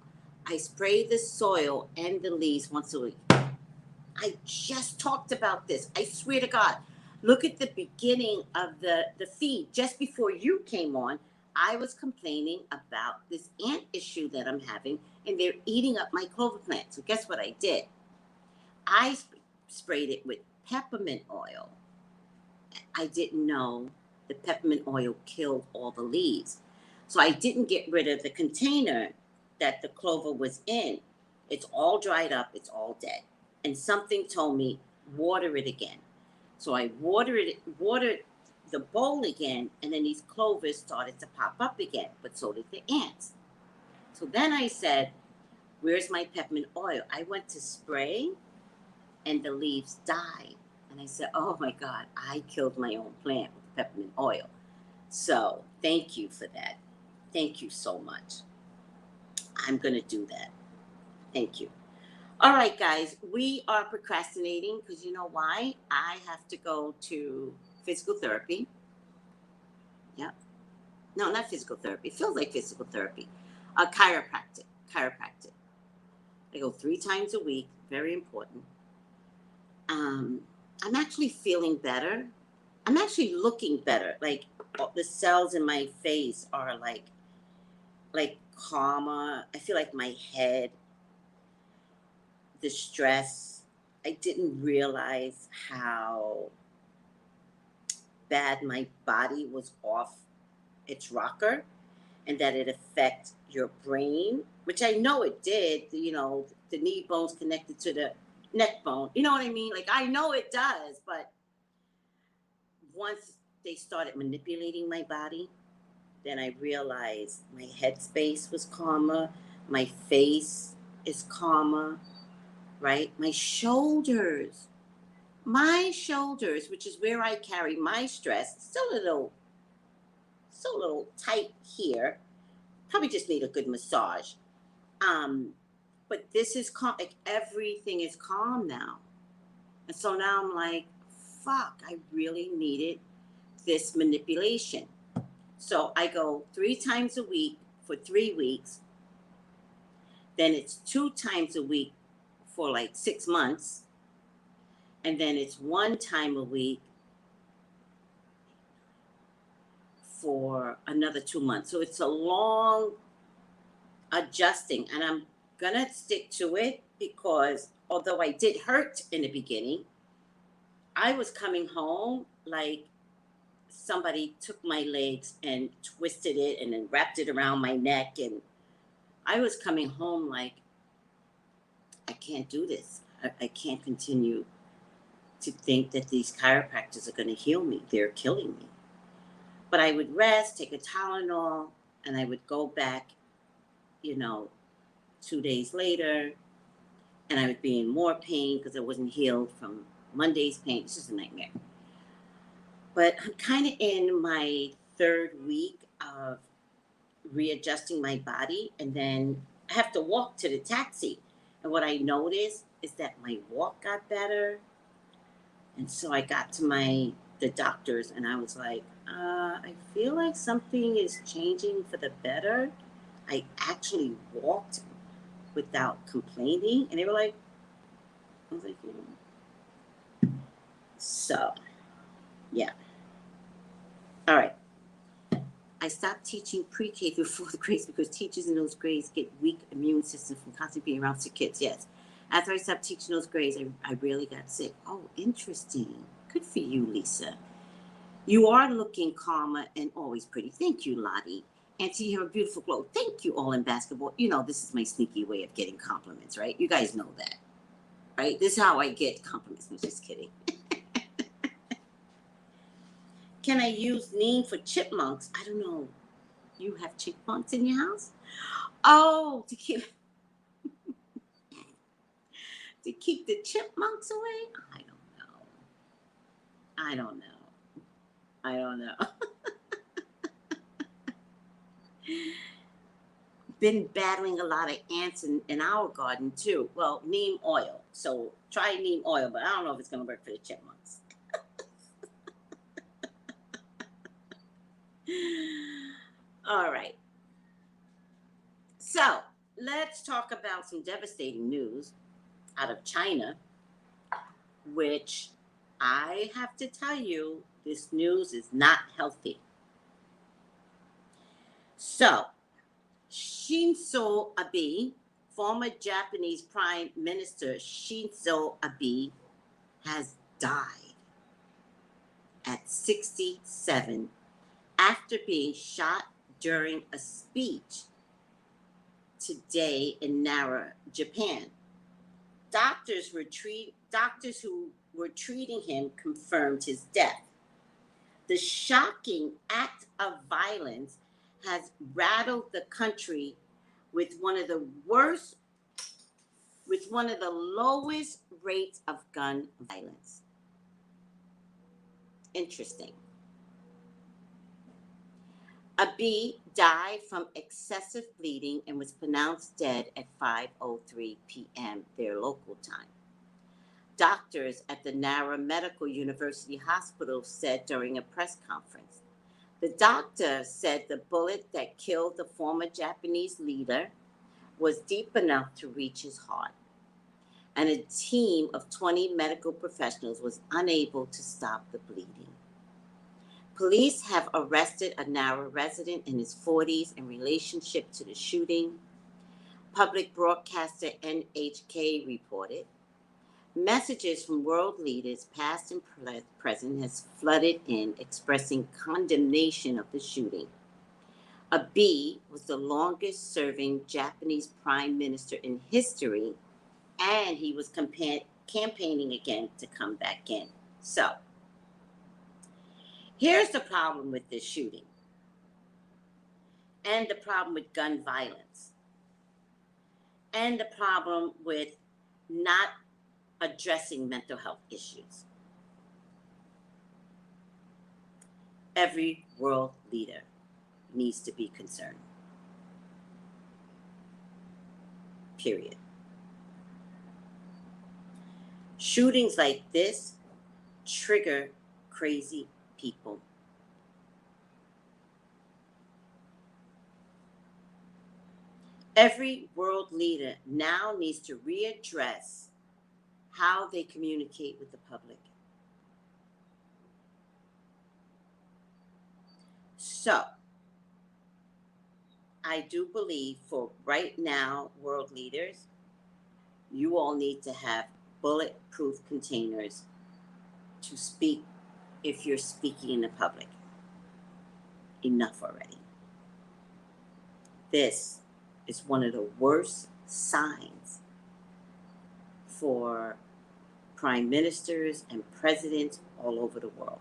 I spray the soil and the leaves once a week. I just talked about this. I swear to God. Look at the beginning of the feed. Just before you came on, I was complaining about this ant issue that I'm having, and they're eating up my clover plant. So guess what I did? I sprayed it with peppermint oil. I didn't know the peppermint oil killed all the leaves. So I didn't get rid of the container that the clover was in. It's all dried up. It's all dead. And something told me, water it again. So I watered the bowl again, and then these clovers started to pop up again, but so did the ants. So then I said, where's my peppermint oil? I went to spray, and the leaves died. And I said, oh my God, I killed my own plant with peppermint oil. So thank you for that. Thank you so much. I'm going to do that. Thank you. All right, guys, we are procrastinating because you know why? I have to go to physical therapy. Yeah. No, not physical therapy. It feels like physical therapy. Chiropractic. I go 3 times a week. Very important. I'm actually feeling better. I'm actually looking better. Like the cells in my face are like calmer. I feel like my head, the stress, I didn't realize how bad my body was off its rocker and that it affects your brain, which I know it did. You know, the knee bone's connected to the neck bone. You know what I mean? Like, I know it does, but once they started manipulating my body, then I realized my headspace was calmer, my face is calmer, right? My shoulders, which is where I carry my stress, still a little tight here. Probably just need a good massage. But this is calm. Like everything is calm now. And so now I'm like, fuck, I really needed this manipulation. So I go 3 times a week for 3 weeks. Then it's 2 times a week for like 6 months. And then it's 1 time a week for another 2 months. So it's a long adjusting. And I'm going to stick to it because although I did hurt in the beginning, I was coming home like somebody took my legs and twisted it and then wrapped it around my neck. And I was coming home like, I can't do this. I can't continue to think that these chiropractors are going to heal me. They're killing me. But I would rest, take a Tylenol, and I would go back, 2 days later, and I would be in more pain because I wasn't healed from Monday's pain. It's just a nightmare. But I'm kind of in my 3rd week of readjusting my body, and then I have to walk to the taxi. And what I noticed is that my walk got better. And so I got to the doctors, and I was like, I feel like something is changing for the better. I actually walked without complaining. And they were like, I was like, So, yeah. All right. I stopped teaching pre-K through fourth grades because teachers in those grades get weak immune systems from constantly being around sick kids. Yes. After I stopped teaching those grades, I really got sick. Oh, interesting. Good for you, Lisa. You are looking calmer and always pretty. Thank you, Lottie. Auntie, you have a beautiful glow. Thank you, all in basketball. You know, this is my sneaky way of getting compliments, right? You guys know that, right? This is how I get compliments. I'm just kidding. Can I use neem for chipmunks? I don't know. You have chipmunks in your house? Oh, to keep the chipmunks away? I don't know. Been battling a lot of ants in our garden too. Well, neem oil. So try neem oil, but I don't know if it's going to work for the chipmunks. All right. So let's talk about some devastating news out of China, which I have to tell you, this news is not healthy. So, Shinzo Abe, former Japanese Prime Minister Shinzo Abe, has died at 67 after being shot during a speech today in Nara, Japan. Doctors who were treating him confirmed his death. The shocking act of violence has rattled the country with one of the lowest rates of gun violence. Interesting. Abe died from excessive bleeding and was pronounced dead at 5:03 p.m. their local time. Doctors at the Nara Medical University Hospital said during a press conference. The doctor said the bullet that killed the former Japanese leader was deep enough to reach his heart, and a team of 20 medical professionals was unable to stop the bleeding. Police have arrested a Nara resident in his 40s in relationship to the shooting. Public broadcaster NHK reported. Messages from world leaders, past and present, has flooded in expressing condemnation of the shooting. Abe was the longest-serving Japanese prime minister in history, and he was campaigning again to come back in. So, here's the problem with this shooting, and the problem with gun violence, and the problem with not addressing mental health issues. Every world leader needs to be concerned. Period. Shootings like this trigger crazy people. Every world leader now needs to readdress how they communicate with the public. So, I do believe for right now, world leaders, you all need to have bulletproof containers to speak if you're speaking in the public. Enough already. This is one of the worst signs for prime ministers and presidents all over the world.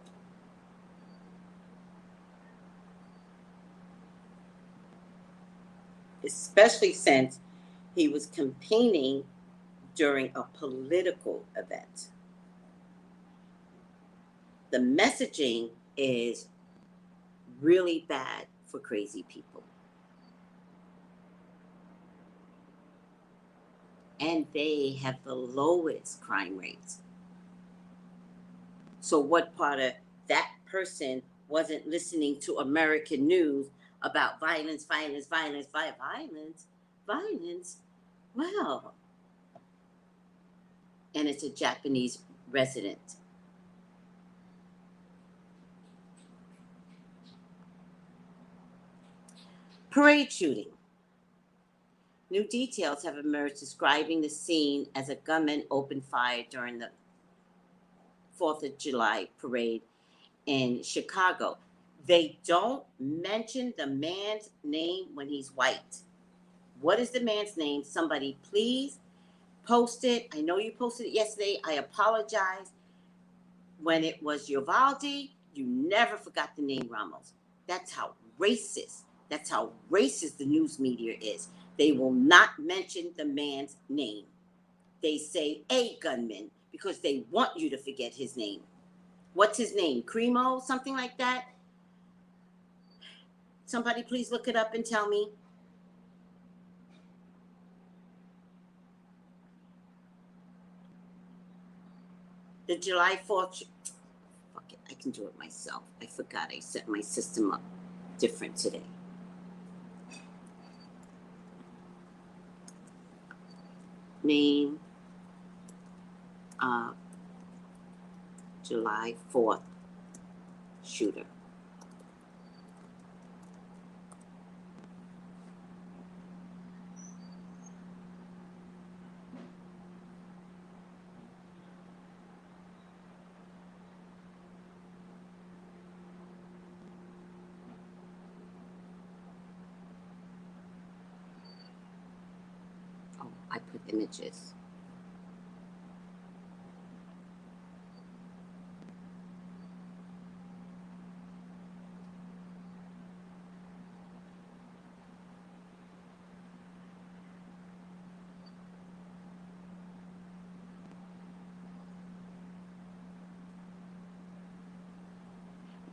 Especially since he was campaigning during a political event. The messaging is really bad for crazy people. And they have the lowest crime rates. So what part of that person wasn't listening to American news about violence? Well, and it's a Japanese resident. Parade shooting. New details have emerged describing the scene as a gunman opened fire during the 4th of July parade in Chicago. They don't mention the man's name when he's white. What is the man's name? Somebody please post it. I know you posted it yesterday. I apologize. When it was Uvalde, you never forgot the name Ramos. That's how racist the news media is. They will not mention the man's name. They say a gunman because they want you to forget his name. What's his name? Cremo? Something like that? Somebody please look it up and tell me. The July 4th... Fuck it, I can do it myself. I forgot I set my system up different today. Name of July 4th shooter. Oh, I put images.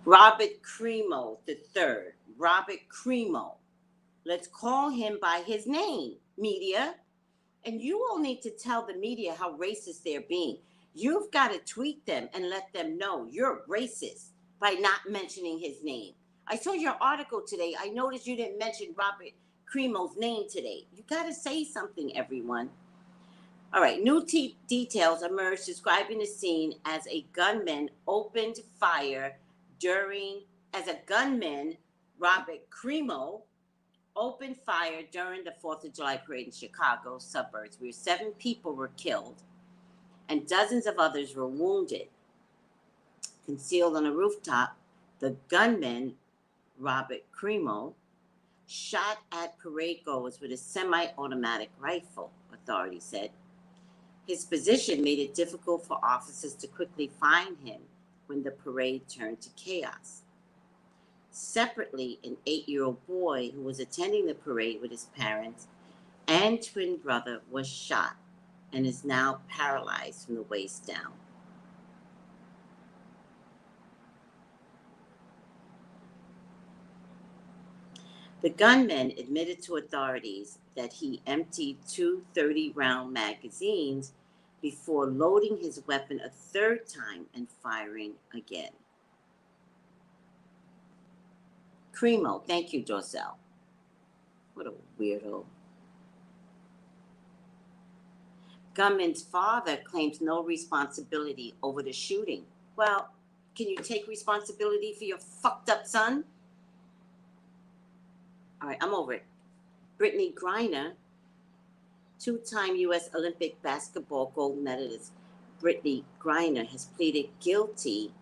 Robert Cremo III. Robert Cremo. Let's call him by his name, media. And you all need to tell the media how racist they're being. You've got to tweet them and let them know you're racist by not mentioning his name. I saw your article today. I noticed you didn't mention Robert Cremo's name today. You got to say something, everyone. All right, new details emerged describing the scene as a gunman opened fire Robert Cremo opened fire during the 4th of July parade in Chicago suburbs, where 7 people were killed and dozens of others were wounded. Concealed on a rooftop, the gunman, Robert Cremo, shot at parade goers with a semi-automatic rifle, authorities said. His position made it difficult for officers to quickly find him when the parade turned to chaos. Separately, an 8-year-old boy who was attending the parade with his parents and twin brother was shot and is now paralyzed from the waist down. The gunman admitted to authorities that he emptied 2 30-round magazines before loading his weapon a 3rd time and firing again. Cremo, thank you, Dorcel. What a weirdo. Gunman's father claims no responsibility over the shooting. Well, can you take responsibility for your fucked up son? All right, I'm over it. Brittany Griner, 2-time U.S. Olympic basketball gold medalist Brittany Griner has pleaded guilty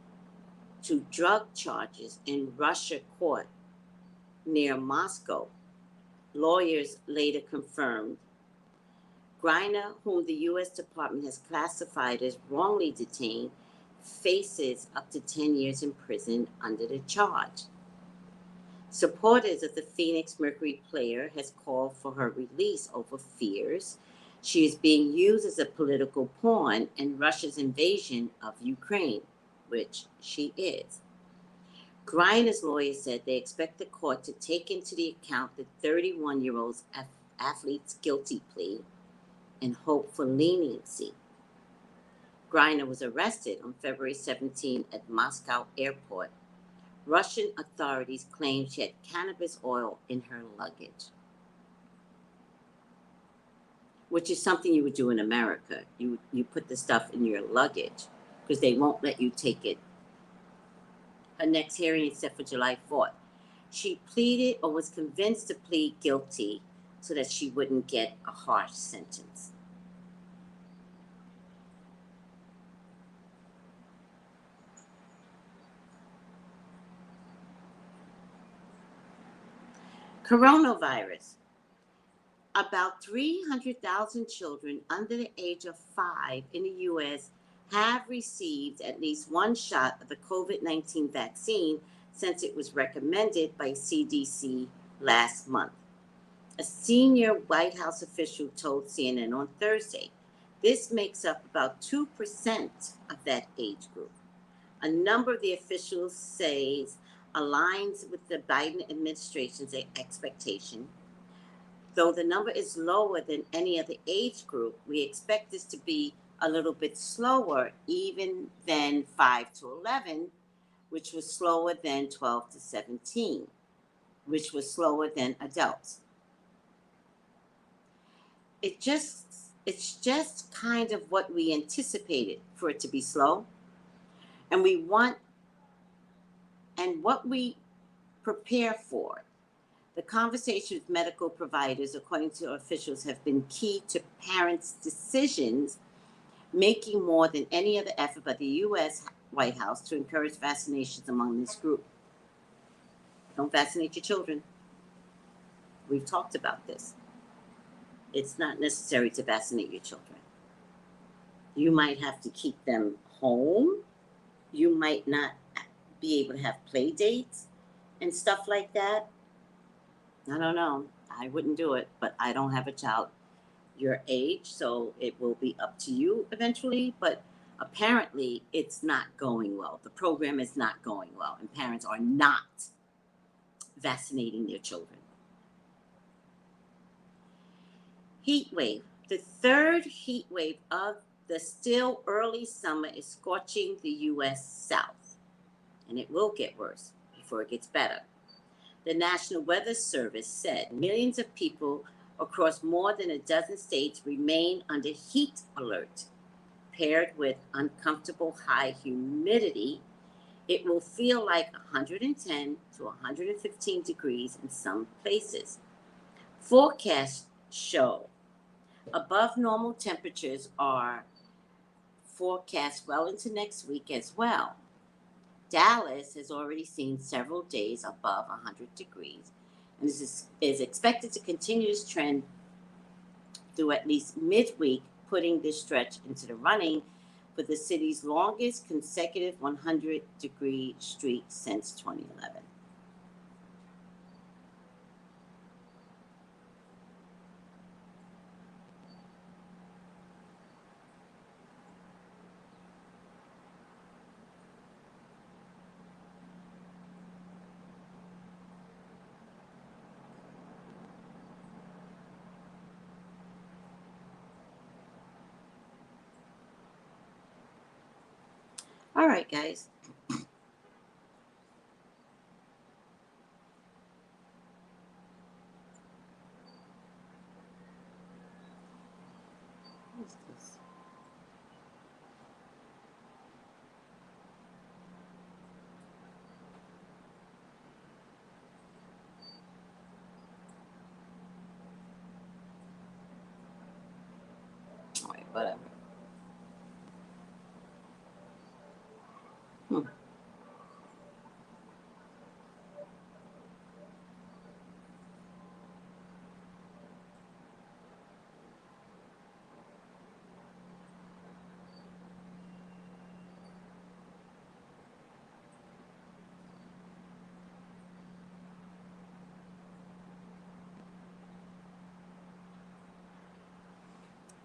to drug charges in Russia court near Moscow. Lawyers later confirmed. Griner, whom the U.S. Department has classified as wrongly detained, faces up to 10 years in prison under the charge. Supporters of the Phoenix Mercury player has called for her release over fears she is being used as a political pawn in Russia's invasion of Ukraine, which she is. Griner's lawyers said they expect the court to take into the account the 31-year-old athlete's guilty plea and hope for leniency. Griner was arrested on February 17 at Moscow airport. Russian authorities claimed she had cannabis oil in her luggage, which is something you would do in America. You put the stuff in your luggage because they won't let you take it. Her next hearing is set for July 4th. She pleaded or was convinced to plead guilty so that she wouldn't get a harsh sentence. Coronavirus. About 300,000 children under the age of 5 in the U.S. have received at least one shot of the COVID-19 vaccine since it was recommended by CDC last month. A senior White House official told CNN on Thursday. This makes up about 2% of that age group. A number of the officials says aligns with the Biden administration's expectation. Though the number is lower than any other age group, we expect this to be a little bit slower even than 5 to 11, which was slower than 12 to 17, which was slower than adults. It's just kind of what we anticipated for it to be slow. And what we prepare for. The conversation with medical providers, according to officials, have been key to parents' decisions, making more than any other effort by the U.S. White House to encourage vaccinations among this group. Don't vaccinate your children. We've talked about this. It's not necessary to vaccinate your children. You might have to keep them home. You might not be able to have play dates and stuff like that. I don't know. I wouldn't do it, but I don't have a child your age, so it will be up to you eventually. But apparently, it's not going well. The program is not going well, and parents are not vaccinating their children. Heat wave. The third heat wave of the still early summer is scorching the U.S. South, and it will get worse before it gets better. The National Weather Service said millions of people across more than a dozen states remain under heat alert. Paired with uncomfortable high humidity, it will feel like 110 to 115 degrees in some places. Forecasts show above normal temperatures are forecast well into next week as well. Dallas has already seen several days above 100 degrees and is expected to continue this trend through at least midweek, putting this stretch into the running for the city's longest consecutive 100-degree streak since 2011. All right, guys. What is this? All right, whatever.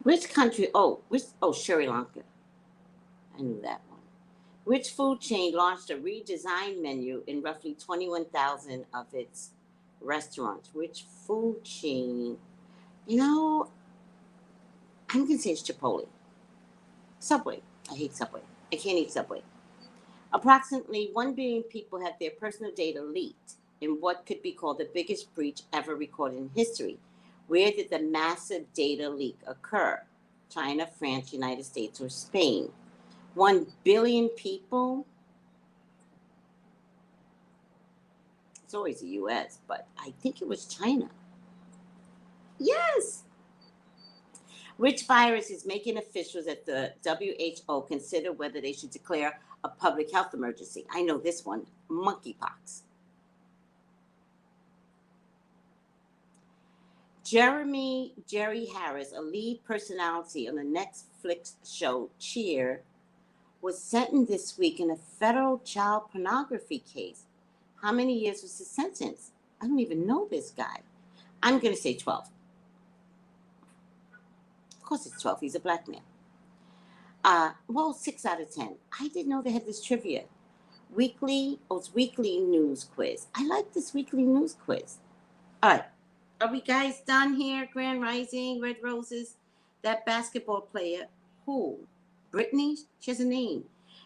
Which country? Sri Lanka. I knew that one. Which food chain launched a redesigned menu in roughly 21,000 of its restaurants? Which food chain? I'm going to say it's Chipotle. Subway. I hate Subway. I can't eat Subway. Approximately 1 billion people had their personal data leaked in what could be called the biggest breach ever recorded in history. Where did the massive data leak occur? China, France, United States, or Spain? 1 billion people? It's always the U.S., but I think it was China. Yes. Which virus is making officials at the WHO consider whether they should declare a public health emergency? I know this one, monkeypox. Jerry Harris, a lead personality on the Netflix show Cheer, was sentenced this week in a federal child pornography case. How many years was his sentence? I don't even know this guy. I'm going to say 12. Of course it's 12. He's a black man. Well, 6 out of 10. I didn't know they had this trivia. It's weekly news quiz. I like this weekly news quiz. All right. Are we guys done here? Grand Rising, Red Roses. That basketball player, who? Brittany? She has a name.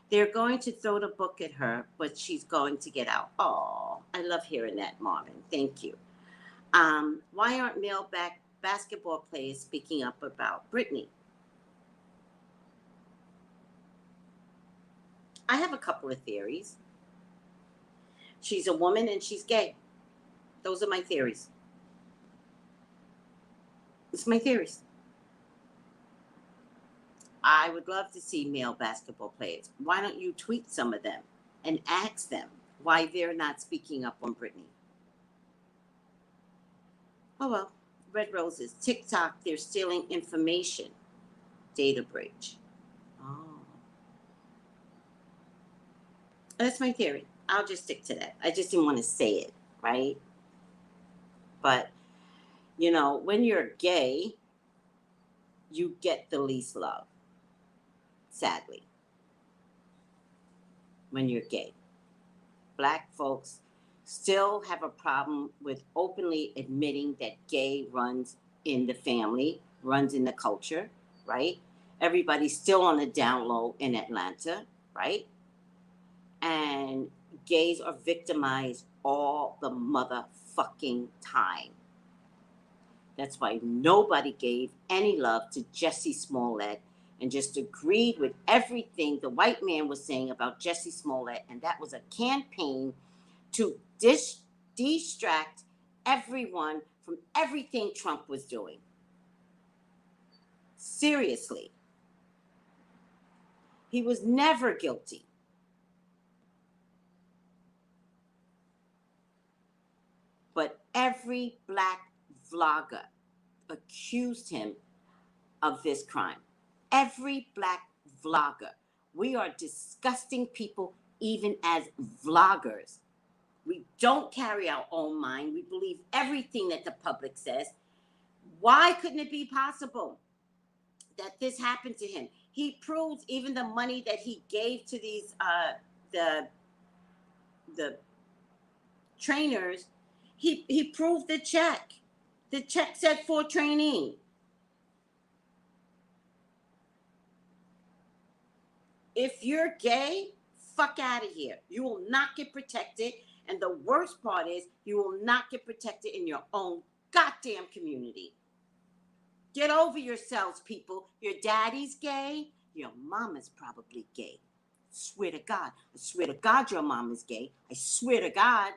They're going to throw the book at her, but she's going to get out. Oh, I love hearing that, Marvin. Thank you. Why aren't male basketball players speaking up about Brittany? I have a couple of theories. She's a woman and she's gay. Those are my theories. It's my theories. I would love to see male basketball players. Why don't you tweet some of them and ask them why they're not speaking up on Brittany? Oh, well, Red Roses. TikTok, they're stealing information. Data breach. Oh. That's my theory. I'll just stick to that. I just didn't want to say it, right? But, you know, when you're gay, you get the least love. Sadly. When you're gay. Black folks still have a problem with openly admitting that gay runs in the family, runs in the culture, right? Everybody's still on the down low in Atlanta, right? And gays are victimized all the motherfucking time. That's why nobody gave any love to Jussie Smollett and just agreed with everything the white man was saying about Jussie Smollett. And that was a campaign to distract everyone from everything Trump was doing. Seriously. He was never guilty. But every black vlogger accused him of this crime. Every black vlogger. We are disgusting people even as vloggers. We don't carry our own mind. We believe everything that the public says. Why couldn't it be possible that this happened to him? He proves even the money that he gave to these the trainers. He proved the check. The check said for training. If you're gay, fuck out of here. You will not get protected. And the worst part is you will not get protected in your own goddamn community. Get over yourselves, people. Your daddy's gay. Your mama's probably gay. Swear to God. I swear to God your mama's gay. I swear to God.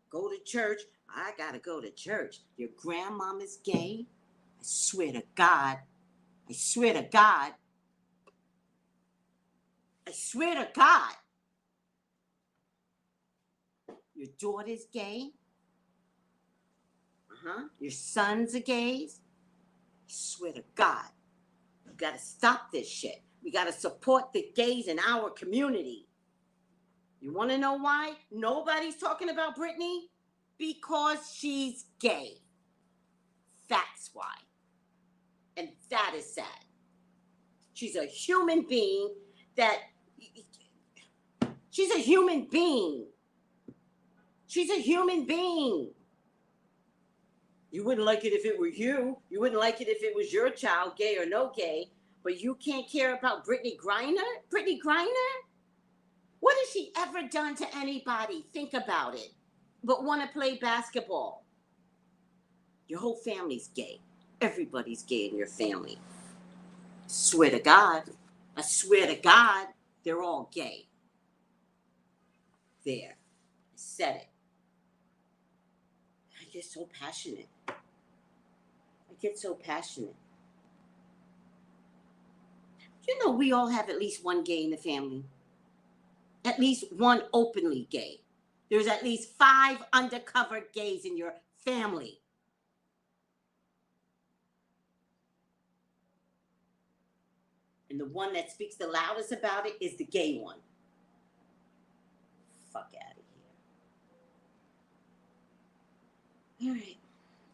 Go to church. I gotta go to church. Your grandmama's gay. I swear to God. I swear to God. I swear to God. Your daughter's gay. Your sons are gays. I swear to God. We gotta stop this shit. We gotta support the gays in our community. You wanna know why nobody's talking about Brittany? Because she's gay. That's why. And that is sad. She's a human being she's a human being. She's a human being. You wouldn't like it if it were you. You wouldn't like it if it was your child, gay or no gay. But you can't care about Brittany Griner? Brittany Griner? What has she ever done to anybody? Think about it. But want to play basketball. Your whole family's gay. Everybody's gay in your family. Swear to God. I swear to God, they're all gay. There. I said it. get so passionate. I get so passionate. You know, we all have at least one gay in the family. At least one openly gay. There's at least 5 undercover gays in your family. And the one that speaks the loudest about it is the gay one. Fuck out of here. All right.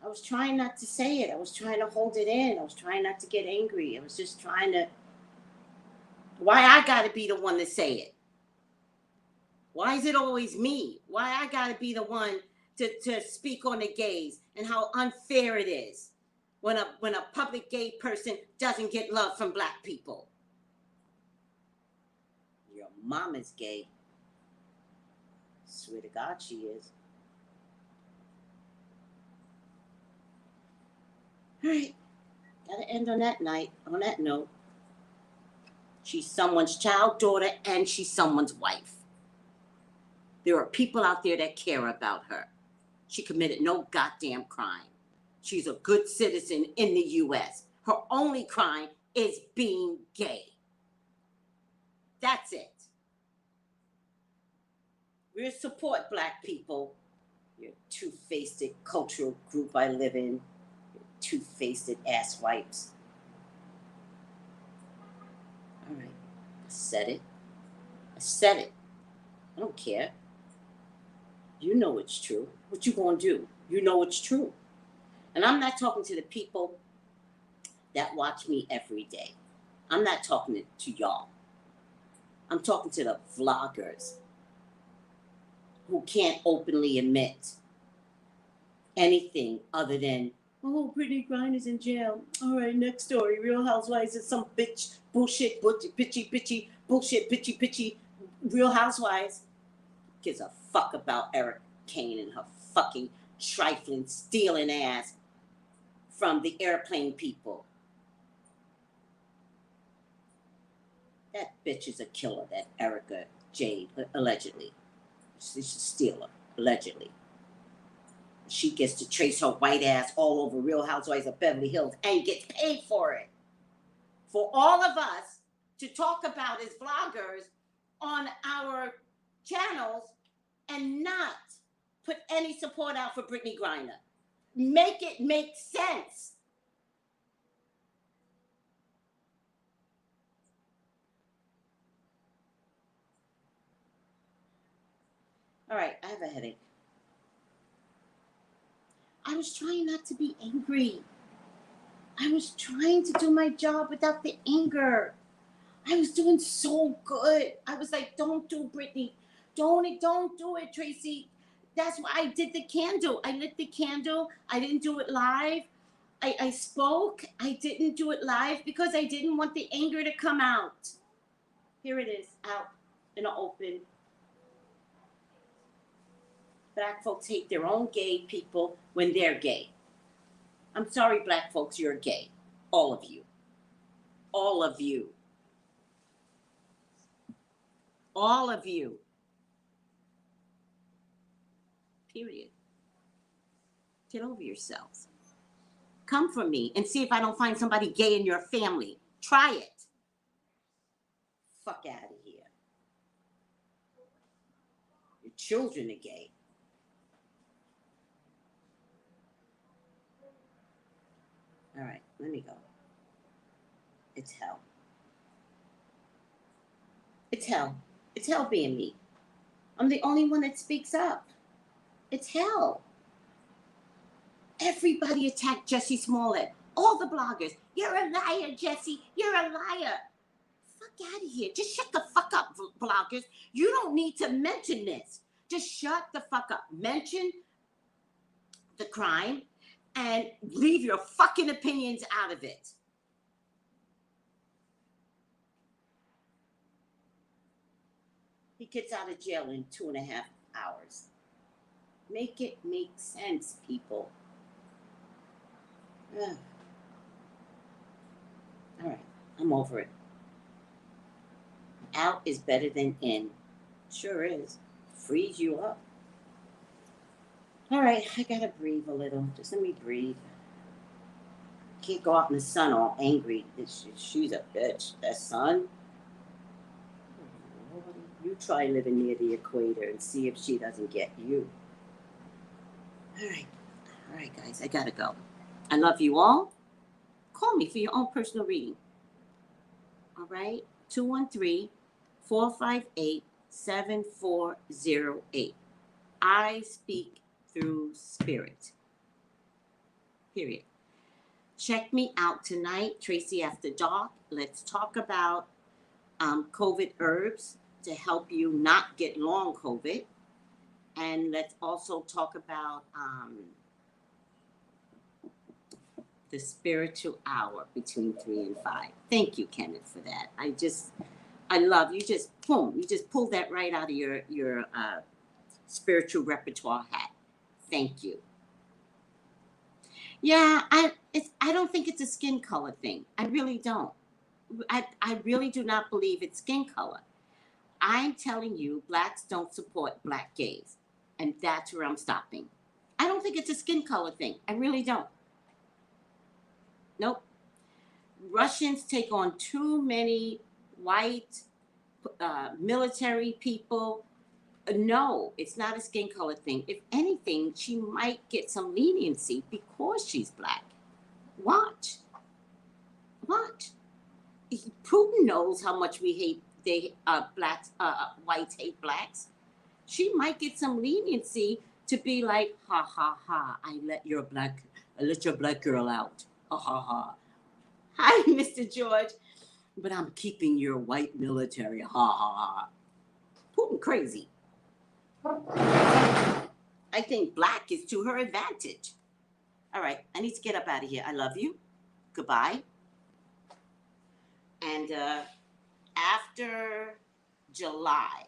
I was trying not to say it. I was trying to hold it in. I was trying not to get angry. I was just trying to... Why I gotta be the one to say it? Why is it always me? Why I gotta be the one to speak on the gays and how unfair it is when a public gay person doesn't get love from black people? Your mama's gay. Swear to God she is. All right. Gotta end on that note. She's someone's child, daughter, and she's someone's wife. There are people out there that care about her. She committed no goddamn crime. She's a good citizen in the U.S. Her only crime is being gay. That's it. We support black people. You're two-faced cultural group I live in. You're two-faced asswipes. All right. I said it. I don't care. You know it's true. What you gonna do? You know it's true. And I'm not talking to the people that watch me every day. I'm not talking to y'all. I'm talking to the vloggers who can't openly admit anything other than, oh, Brittany Griner's in jail. All right, next story. Real Housewives is some bitch, bullshit, bitchy, bullshit, bitchy, Real Housewives. Gives a fuck about Eric Kane and her fucking trifling, stealing ass from the airplane people. That bitch is a killer, that Erica Jade, allegedly. She's a stealer, allegedly. She gets to trace her white ass all over Real Housewives of Beverly Hills and gets paid for it. For all of us to talk about as vloggers on our channels and not put any support out for Brittany Griner. Make it make sense. All right, I have a headache. I was trying not to be angry. I was trying to do my job without the anger. I was doing so good. I was like, don't do Brittany. Don't do it, Tracey. That's why I did the candle. I lit the candle. I didn't do it live. I spoke. I didn't do it live because I didn't want the anger to come out. Here it is, out in the open. Black folks hate their own gay people when they're gay. I'm sorry, black folks, you're gay. All of you. All of you. All of you. Period. Get over yourselves. Come for me and see if I don't find somebody gay in your family. Try it. Fuck out of here. Your children are gay. All right, let me go. It's hell. It's hell. It's hell being me. I'm the only one that speaks up. It's hell. Everybody attacked Jussie Smollett. All the bloggers. You're a liar, Jussie. You're a liar. Fuck out of here. Just shut the fuck up, bloggers. You don't need to mention this. Just shut the fuck up. Mention the crime and leave your fucking opinions out of it. He gets out of jail in 2.5 hours. Make it make sense, people. All right, I'm over it. Out is better than in. Sure is. Frees you up. All right, I gotta breathe a little. Just let me breathe. Can't go out in the sun all angry. She's a bitch. That sun. You try living near the equator and see if she doesn't get you. All right, guys, I gotta go. I love you all. Call me for your own personal reading. All right, 213-458-7408. I speak through spirit. Period. Check me out tonight, Tracey After Dark. Let's talk about COVID herbs to help you not get long COVID. And let's also talk about the spiritual hour between 3 and 5. Thank you, Kenneth, for that. I love you. Just boom, you just pulled that right out of your spiritual repertoire hat. Thank you. Yeah, I don't think it's a skin color thing. I really don't. I really do not believe it's skin color. I'm telling you, blacks don't support black gays. And that's where I'm stopping. I don't think it's a skin color thing. I really don't. Nope. Russians take on too many white military people. No, it's not a skin color thing. If anything, she might get some leniency because she's black. Watch. Putin knows how much we hate blacks. Whites hate blacks. She might get some leniency to be like, ha ha ha, I let your black girl out. Ha ha ha. Hi, Mr. George, but I'm keeping your white military. Ha ha ha. Putin crazy. I think black is to her advantage. All right, I need to get up out of here. I love you. Goodbye. And after July,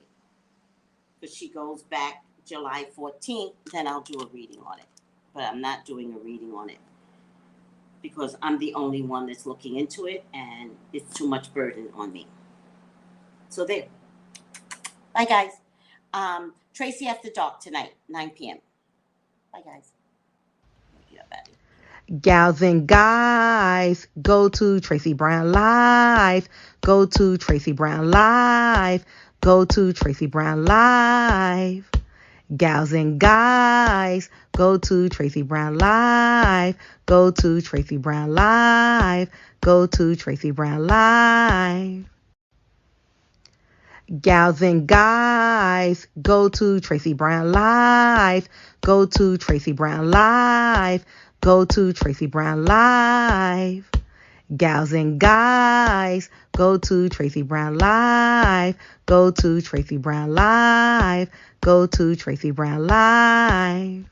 because she goes back July 14th, then I'll do a reading on it. But I'm not doing a reading on it because I'm the only one that's looking into it, and it's too much burden on me. So there. Bye, guys. Tracey After Dark tonight, 9 p.m. Bye, guys.
Gals and guys, go to Tracey Brown Live. Go to Tracey Brown Live. Go to Tracey Brown Live. Gals and guys, go to Tracey Brown Live. Go to Tracey Brown Live. Go to Tracey Brown Live. Gals and guys, go to Tracey Brown Live. Go to Tracey Brown Live. Go to Tracey Brown Live. Gals and guys, go to Tracey Brown Live. Go to Tracey Brown Live. Go to Tracey Brown Live.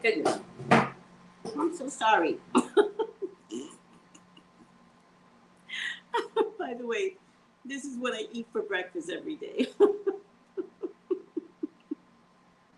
goodness. I'm so sorry. By the way, this is what I eat for breakfast every day.